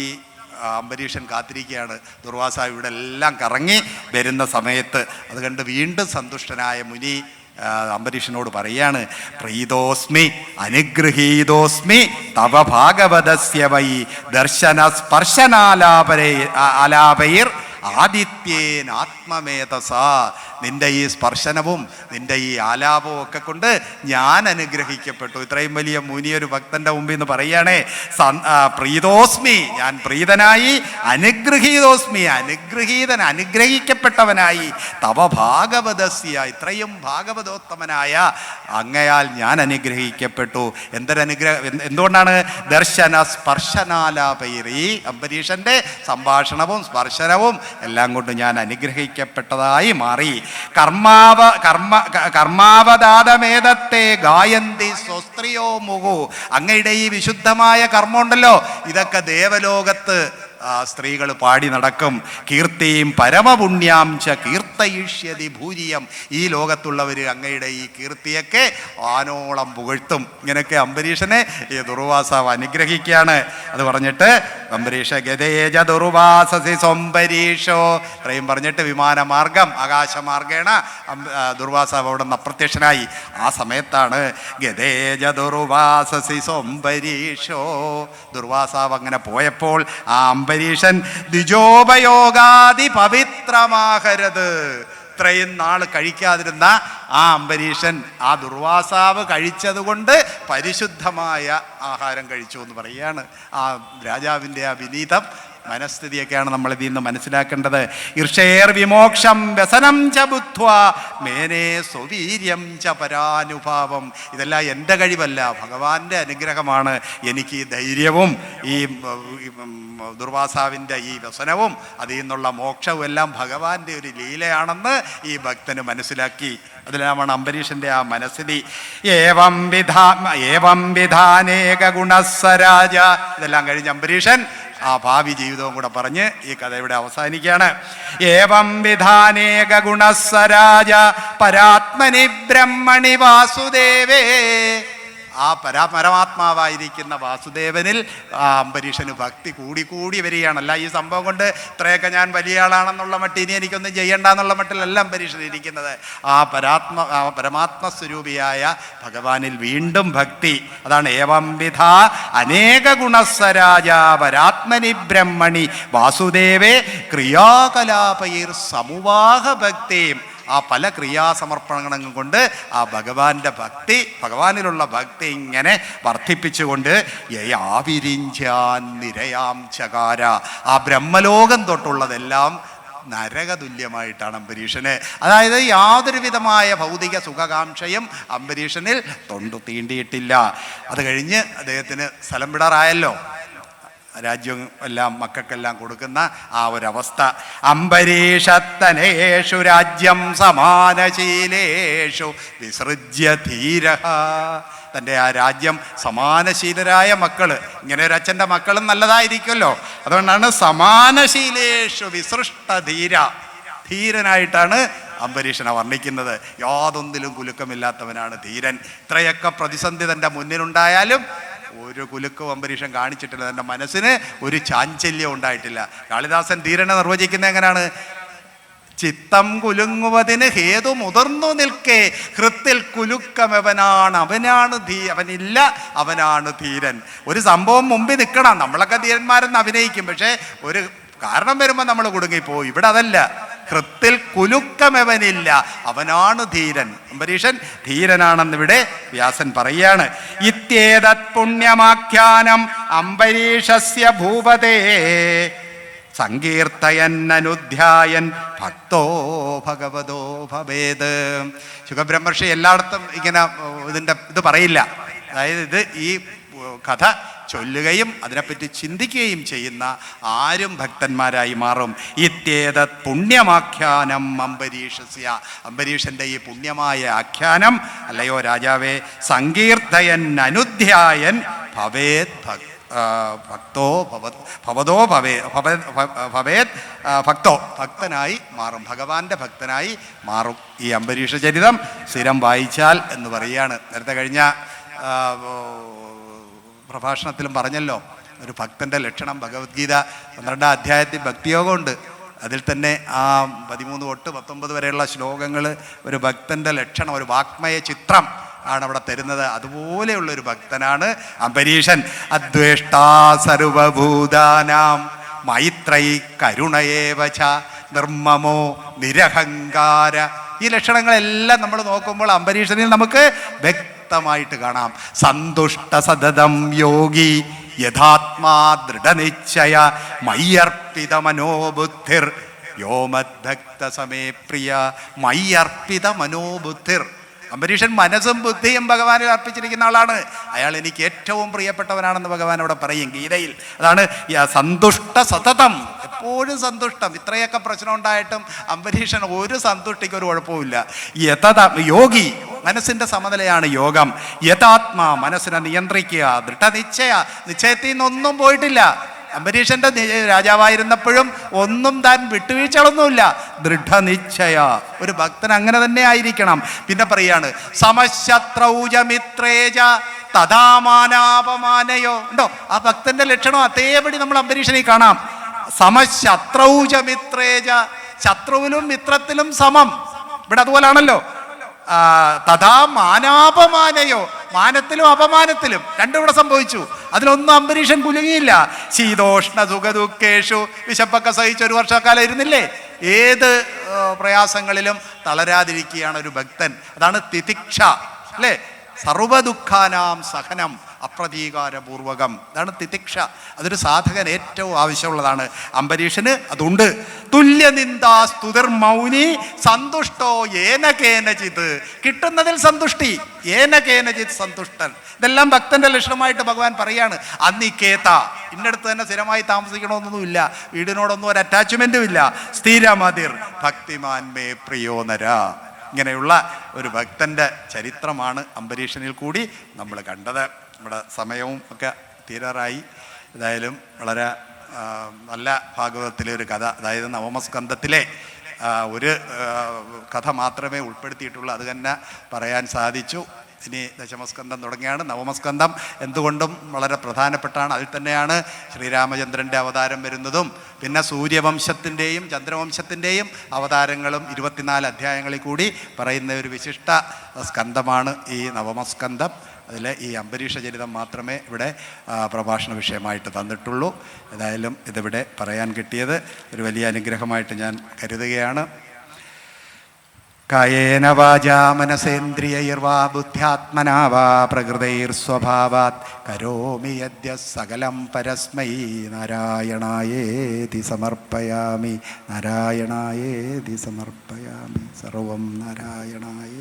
അംബരീഷൻ കാത്തിരിക്കുകയാണ്. ദുർവാസ ഇവിടെ എല്ലാം കറങ്ങി വരുന്ന സമയത്ത് അത് കണ്ട് വീണ്ടും സന്തുഷ്ടനായ മുനി അംബരീഷനോട് പറയാണ്, പ്രീതോസ്മി അനുഗൃഹീതോസ്മി തവ ഭാഗവതസ്യ വൈ ദർശന സ്പർശനാലാപൈർ ആദിത്യേൻ ആത്മമേധസാ. നിന്റെ ഈ സ്പർശനവും നിന്റെ ഈ ആലാപവും ഒക്കെ കൊണ്ട് ഞാൻ അനുഗ്രഹിക്കപ്പെട്ടു. ഇത്രയും വലിയ മുനിയൊരു ഭക്തന്റെ മുമ്പിൽ നിന്ന് പറയുകയാണേ, പ്രീതോസ്മി, ഞാൻ പ്രീതനായി, അനുഗ്രഹീതോസ്മി, അനുഗ്രഹിക്കപ്പെട്ടവനായി, തവ ഭാഗവതസ്യ, ഇത്രയും ഭാഗവതോത്തമനായ അങ്ങയാൽ ഞാൻ അനുഗ്രഹിക്കപ്പെട്ടു. എന്തുകൊണ്ടാണ്? ദർശന സ്പർശനാലാപൈർ. ഈ അംബരീഷന്റെ സംഭാഷണവും സ്പർശനവും എല്ലാം കൊണ്ട് ഞാൻ അനുഗ്രഹിക്കപ്പെട്ടതായി മാറി. കർമാവതാതമേതത്തെ ഗായന്തി സ്വസ്ത്രിയോ മുഹു. അങ്ങയുടെ ഈ വിശുദ്ധമായ കർമ്മമുണ്ടല്ലോ, ഇതൊക്കെ ദേവലോകത്ത് സ്ത്രീകൾ പാടി നടക്കും. കീർത്തിയും പരമപുണ്യാം ച കീർത്തയിഷ്യതി ഭൂരിയം. ഈ ലോകത്തുള്ളവർ അങ്ങയുടെ ഈ കീർത്തിയൊക്കെ ആനോളം പുകഴ്ത്തും. ഇങ്ങനെയൊക്കെ അംബരീഷനെ ഈ ദുർവാസാവ് അനുഗ്രഹിക്കുകയാണ്. അത് പറഞ്ഞിട്ട് അംബരീഷ ഗതേജ ദുർവാസസി സ്വംബരീഷോ ഇത്രയും പറഞ്ഞിട്ട് വിമാനമാർഗം ആകാശമാർഗേണ ദുർവാസാവ് അവിടെ നിന്ന് അപ്രത്യക്ഷനായി. ആ സമയത്താണ് ഗതേജ ദുർവാസസി സ്വംബരീഷോ. ദുർവാസാവ് അങ്ങനെ പോയപ്പോൾ ആ അംബരീഷൻ ദ്വിജോപയോഗാദി പവിത്രമാകരുത്. ഇത്രയും നാൾ കഴിക്കാതിരുന്ന ആ അംബരീഷൻ ആ ദുർവാസാവ് കഴിച്ചതുകൊണ്ട് പരിശുദ്ധമായ ആഹാരം കഴിച്ചു എന്ന് പറയുകയാണ്. ആ രാജാവിൻ്റെ ആ വിനീതം മനസ്ഥിതിയൊക്കെയാണ് നമ്മൾ ഇതിൽ നിന്ന് മനസ്സിലാക്കേണ്ടത്. ഈർഷേർ വിമോക്ഷം വ്യസനം ച ബുദ്ധ്വാ മേനേ സ്വവീര്യം ച പരാനുഭാവം. ഇതെല്ലാം എൻ്റെ കഴിവല്ല, ഭഗവാന്റെ അനുഗ്രഹമാണ്. എനിക്ക് ഈ ധൈര്യവും ഈ ദുർവാസാവിൻ്റെ ഈ വ്യസനവും അതിൽ നിന്നുള്ള മോക്ഷവും എല്ലാം ഭഗവാന്റെ ഒരു ലീലയാണെന്ന് ഈ ഭക്തന് മനസ്സിലാക്കി. അതിലാണ് അംബരീഷൻ്റെ ആ മനസ്ഥിതി. ഏവം വിധാനേക ഗുണസ്സരാജ. ഇതെല്ലാം കഴിഞ്ഞ് അംബരീഷൻ ആ ഭാവി ജീവിതവും കൂടെ പറഞ്ഞ് ഈ കഥ ഇവിടെ അവസാനിക്കുകയാണ്. ഏവം വിധാനേക ഗുണസ്സരാജ പരാത്മനി ബ്രഹ്മണി വാസുദേവേ. ആ പരമാത്മാവായിരിക്കുന്ന വാസുദേവനിൽ ആ അംബരീഷന് ഭക്തി കൂടി വരികയാണല്ല. ഈ സംഭവം കൊണ്ട് ഇത്രയൊക്കെ ഞാൻ വലിയ ആളാണെന്നുള്ള മട്ടിൽ ഇനി എനിക്കൊന്നും ചെയ്യണ്ട എന്നുള്ള മട്ടിലല്ല അംബരീഷൻ ഇരിക്കുന്നത്. ആ പരമാത്മസ്വരൂപിയായ ഭഗവാനിൽ വീണ്ടും ഭക്തി. അതാണ് ഏവം വിധ അനേക ഗുണസ്സരാജ പരാത്മനി ബ്രഹ്മണി വാസുദേവേ ക്രിയാകലാപൈർ സമൂവാഹ ഭക്തിയും. ആ പല ക്രിയാസമർപ്പണങ്ങളും കൊണ്ട് ആ ഭഗവാന്റെ ഭക്തി, ഭഗവാനിലുള്ള ഭക്തി ഇങ്ങനെ വർദ്ധിപ്പിച്ചുകൊണ്ട് യയാവിരിഞ്ചാൻ നിരയാം ചകാര. ആ ബ്രഹ്മലോകം തൊട്ടുള്ളതെല്ലാം നരകതുല്യമായിട്ടാണ് അംബരീഷന്. അതായത് യാതൊരു വിധമായ ഭൗതിക സുഖകാംക്ഷയും അംബരീഷനിൽ തൊണ്ടു തീണ്ടിയിട്ടില്ല. അത് കഴിഞ്ഞ് അദ്ദേഹത്തിന് സ്ഥലം വിടാറായല്ലോ, രാജ്യം എല്ലാം മക്കൾക്കെല്ലാം കൊടുക്കുന്ന ആ ഒരവസ്ഥ. അംബരീഷത്തനേഷു രാജ്യം സമാനശീലേഷു വിസൃജ്യ ധീര. തൻ്റെ ആ രാജ്യം സമാനശീലരായ മക്കള്, ഇങ്ങനെ ഒരു അച്ഛൻ്റെ മക്കളും നല്ലതായിരിക്കുമല്ലോ, അതുകൊണ്ടാണ് സമാനശീലേഷു വിസൃഷ്ടധീര. ധീരനായിട്ടാണ് അംബരീഷനെ വർണ്ണിക്കുന്നത്. യാതൊന്നിലും കുലുക്കമില്ലാത്തവനാണ് ധീരൻ. ഇത്രയൊക്കെ പ്രതിസന്ധി തൻ്റെ മുന്നിലുണ്ടായാലും ഒരു കുലുക്കവും അംബരീഷൻ കാണിച്ചിട്ടില്ല. തൻ്റെ മനസ്സിന് ഒരു ചാഞ്ചല്യം ഉണ്ടായിട്ടില്ല. കാളിദാസൻ ധീരനെ നിർവചിക്കുന്നത് എങ്ങനെയാണ്? ചിത്തം കുലുങ്ങുവതിന് ഹേതു മുതിർന്നു നിൽക്കേ ഹൃത്തിൽ കുലുക്കമവനാണ്. അവനില്ല, അവനാണ് ധീരൻ. ഒരു സംഭവം മുമ്പിൽ നിൽക്കണം. നമ്മളൊക്കെ ധീരന്മാരെന്ന് അഭിനയിക്കും, പക്ഷേ ഒരു കാരണം വരുമ്പോൾ നമ്മൾ കുടുങ്ങിപ്പോയി. ഇവിടെ അതല്ല. ഹൃത്തിൽ കുലുക്കമവനില്ല, അവനാണ് ധീരൻ. അംബരീഷൻ ധീരനാണെന്നിവിടെ വ്യാസൻ പറയാണ്. ഇത്യേതത് പുണ്യമാഖ്യാനം അംബരീഷസ്യ ഭൂപതേ സങ്കീർത്തയൻ അനുധ്യായൻ ഭക്തോ ഭഗവതോ ഭവേത്. ശുഖബ്രഹ്മർഷി എല്ലായിടത്തും ഇങ്ങനെ ഇത് പറയില്ല. അതായത് ഈ കഥ ചൊല്ലുകയും അതിനെപ്പറ്റി ചിന്തിക്കുകയും ചെയ്യുന്ന ആരും ഭക്തന്മാരായി മാറും. ഇത്യേതത് പുണ്യമാഖ്യാനം അംബരീഷസ്യ. അംബരീഷൻ്റെ ഈ പുണ്യമായ ആഖ്യാനം, അല്ലയോ രാജാവേ, സങ്കീർത്തയൻ അനുധ്യായൻ ഭവേത് ഭക്തോ ഭവതോ ഭവേത് ഭക്തോ. ഭക്തനായി മാറും, ഭഗവാന്റെ ഭക്തനായി മാറും. ഈ അംബരീഷ ചരിതം സ്ഥിരം വായിച്ചാൽ എന്ന് പറയുകയാണ്. നേരത്തെ കഴിഞ്ഞ പ്രഭാഷണത്തിലും പറഞ്ഞല്ലോ, ഒരു ഭക്തൻ്റെ ലക്ഷണം ഭഗവത്ഗീത 12-ാം അധ്യായത്തിൽ ഭക്തിയോഗമുണ്ട്. അതിൽ തന്നെ ആ 13 തൊട്ട് 19 വരെയുള്ള ശ്ലോകങ്ങൾ ഒരു ഭക്തൻ്റെ ലക്ഷണം, ഒരു വാഗ്മയ ചിത്രം ആണ് അവിടെ തരുന്നത്. അതുപോലെയുള്ളൊരു ഭക്തനാണ് അംബരീഷൻ. അദ്വേഷ്ടാ സർവഭൂതാനാം മൈത്രൈ കരുണയേവച നിർമ്മമോ നിരഹങ്കാര. ഈ ലക്ഷണങ്ങളെല്ലാം നമ്മൾ നോക്കുമ്പോൾ അംബരീഷനിൽ നമുക്ക് വ്യക്തമായിട്ട് കാണാം. സന്തുഷ്ട സതതം യോഗി യഥാത്മാ ദൃഢനിശ്ചയ മയ്യർപ്പിത മനോബുദ്ധിർ യോ മദ്ഭക്ത സമേ പ്രിയ. മയ്യർപ്പിത മനോബുദ്ധിർ. അംബരീഷൻ മനസ്സും ബുദ്ധിയും ഭഗവാനിൽ അർപ്പിച്ചിരിക്കുന്ന ആളാണ്. അയാൾ എനിക്ക് ഏറ്റവും പ്രിയപ്പെട്ടവനാണെന്ന് ഭഗവാൻ അവിടെ പറയും ഗീതയിൽ. അതാണ് സന്തുഷ്ട സതതം, എപ്പോഴും സന്തുഷ്ടം. ഇത്രയൊക്കെ പ്രശ്നം ഉണ്ടായിട്ടും അംബരീഷൻ ഒരു സന്തുഷ്ടിക്ക് ഒരു കുഴപ്പമില്ല. യോഗി, മനസ്സിൻ്റെ സമനിലയാണ് യോഗം. യഥാത്മാ, മനസ്സിനെ നിയന്ത്രിക്കുക. ദൃഢനിശ്ചയ, നിശ്ചയത്തിൽ നിന്നൊന്നും പോയിട്ടില്ല. അംബരീഷന്റെ രാജാവായിരുന്നപ്പോഴും ഒന്നും താൻ വിട്ടുവീഴ്ചകളൊന്നുമില്ല. ദൃഢനിശ്ചയ. ഒരു ഭക്തൻ അങ്ങനെ തന്നെ ആയിരിക്കണം. പിന്നെ പറയാണ് സമശത്രൗജ മിത്രേജ തഥാമാനാപമാനയോ. ഉണ്ടോ ആ ഭക്തന്റെ ലക്ഷണം? അതേപടി നമ്മൾ അംബരീഷനിൽ കാണാം. സമശത്രൗചമിത്രേജ, ശത്രുവിലും മിത്രത്തിലും സമം. ഇവിടെ അതുപോലാണല്ലോ. തഥാ മാനാപമാനയോ, മാനത്തിലും അപമാനത്തിലും രണ്ടും ഇവിടെ സംഭവിച്ചു. അതിലൊന്നും അംബരീഷൻ കുലുങ്ങിയില്ല. ശീതോഷ്ണ സുഖദുഃഖേഷു, വിശപ്പൊക്കെ സഹിച്ച് 1 വർഷക്കാലം ഇരുന്നില്ലേ. ഏത് പ്രയാസങ്ങളിലും തളരാതിരിക്കുകയാണ് ഒരു ഭക്തൻ. അതാണ് തിതിക്ഷ അല്ലേ. സർവദുഃഖാനാം സഹനം അപ്രതീകാരപൂർവകം. അതാണ് തിതിക്ഷ. അതൊരു സാധകൻ ഏറ്റവും ആവശ്യമുള്ളതാണ്. അംബരീഷന് അതുണ്ട്. തുല്യനിന്ദാ സ്തുതിർമൗനി സന്തുഷ്ടോ ഏന കേനചിത്. കിട്ടുന്നതിൽ സന്തുഷ്ടി, ഏന കേനചിത് സന്തുഷ്ടൻ. ഇതെല്ലാം ഭക്തന്റെ ലക്ഷണമായിട്ട് ഭഗവാൻ പറയാണ്. അന്നിക്കേത, ഇന്നടുത്ത് തന്നെ സ്ഥിരമായി താമസിക്കണമെന്നൊന്നുമില്ല, വീടിനോടൊന്നും ഒരു അറ്റാച്ച്മെന്റും ഇല്ല. സ്ഥിരമതിർ ഭക്തിമാൻ മേ പ്രിയോ നര. ഇങ്ങനെയുള്ള ഒരു ഭക്തന്റെ ചരിത്രമാണ് അംബരീഷനിൽ കൂടി നമ്മൾ കണ്ടത്. നമ്മുടെ സമയവും ഒക്കെ തീരാറായി. ഏതായാലും വളരെ നല്ല ഭാഗവതത്തിലെ ഒരു കഥ, അതായത് നവമസ്കന്ധത്തിലെ ഒരു കഥ മാത്രമേ ഉൾപ്പെടുത്തിയിട്ടുള്ളൂ. അത് തന്നെ പറയാൻ സാധിച്ചു. ഇനി ദശമസ്കന്ധം തുടങ്ങിയാണ്. നവമസ്കന്ധം എന്തുകൊണ്ടും വളരെ പ്രധാനപ്പെട്ടാണ്. അതിൽ തന്നെയാണ് ശ്രീരാമചന്ദ്രൻ്റെ അവതാരം വരുന്നതും പിന്നെ സൂര്യവംശത്തിൻ്റെയും ചന്ദ്രവംശത്തിൻ്റെയും അവതാരങ്ങളും 24 അധ്യായങ്ങളിൽ കൂടി പറയുന്ന ഒരു വിശിഷ്ട സ്കന്ധമാണ് ഈ നവമസ്കന്ധം. അതിൽ ഈ അംബരീഷ ചരിതം മാത്രമേ ഇവിടെ പ്രഭാഷണ വിഷയമായിട്ട് തന്നിട്ടുള്ളൂ. ഏതായാലും ഇതിവിടെ പറയാൻ കിട്ടിയത് ഒരു വലിയ അനുഗ്രഹമായിട്ട് ഞാൻ കരുതുകയാണ്. കായേന വാചാ മനസേന്ദ്രിയൈർവാ ബുദ്ധ്യാത്മനാ വാ പ്രകൃതൈർസ്വഭാവാത് കരോമി യദ്യ സകലം പരസ്മൈ നാരായണായേതി സമർപ്പയാമി. നാരായണായേതി സമർപ്പയാമി. സർവം നാരായണായേ.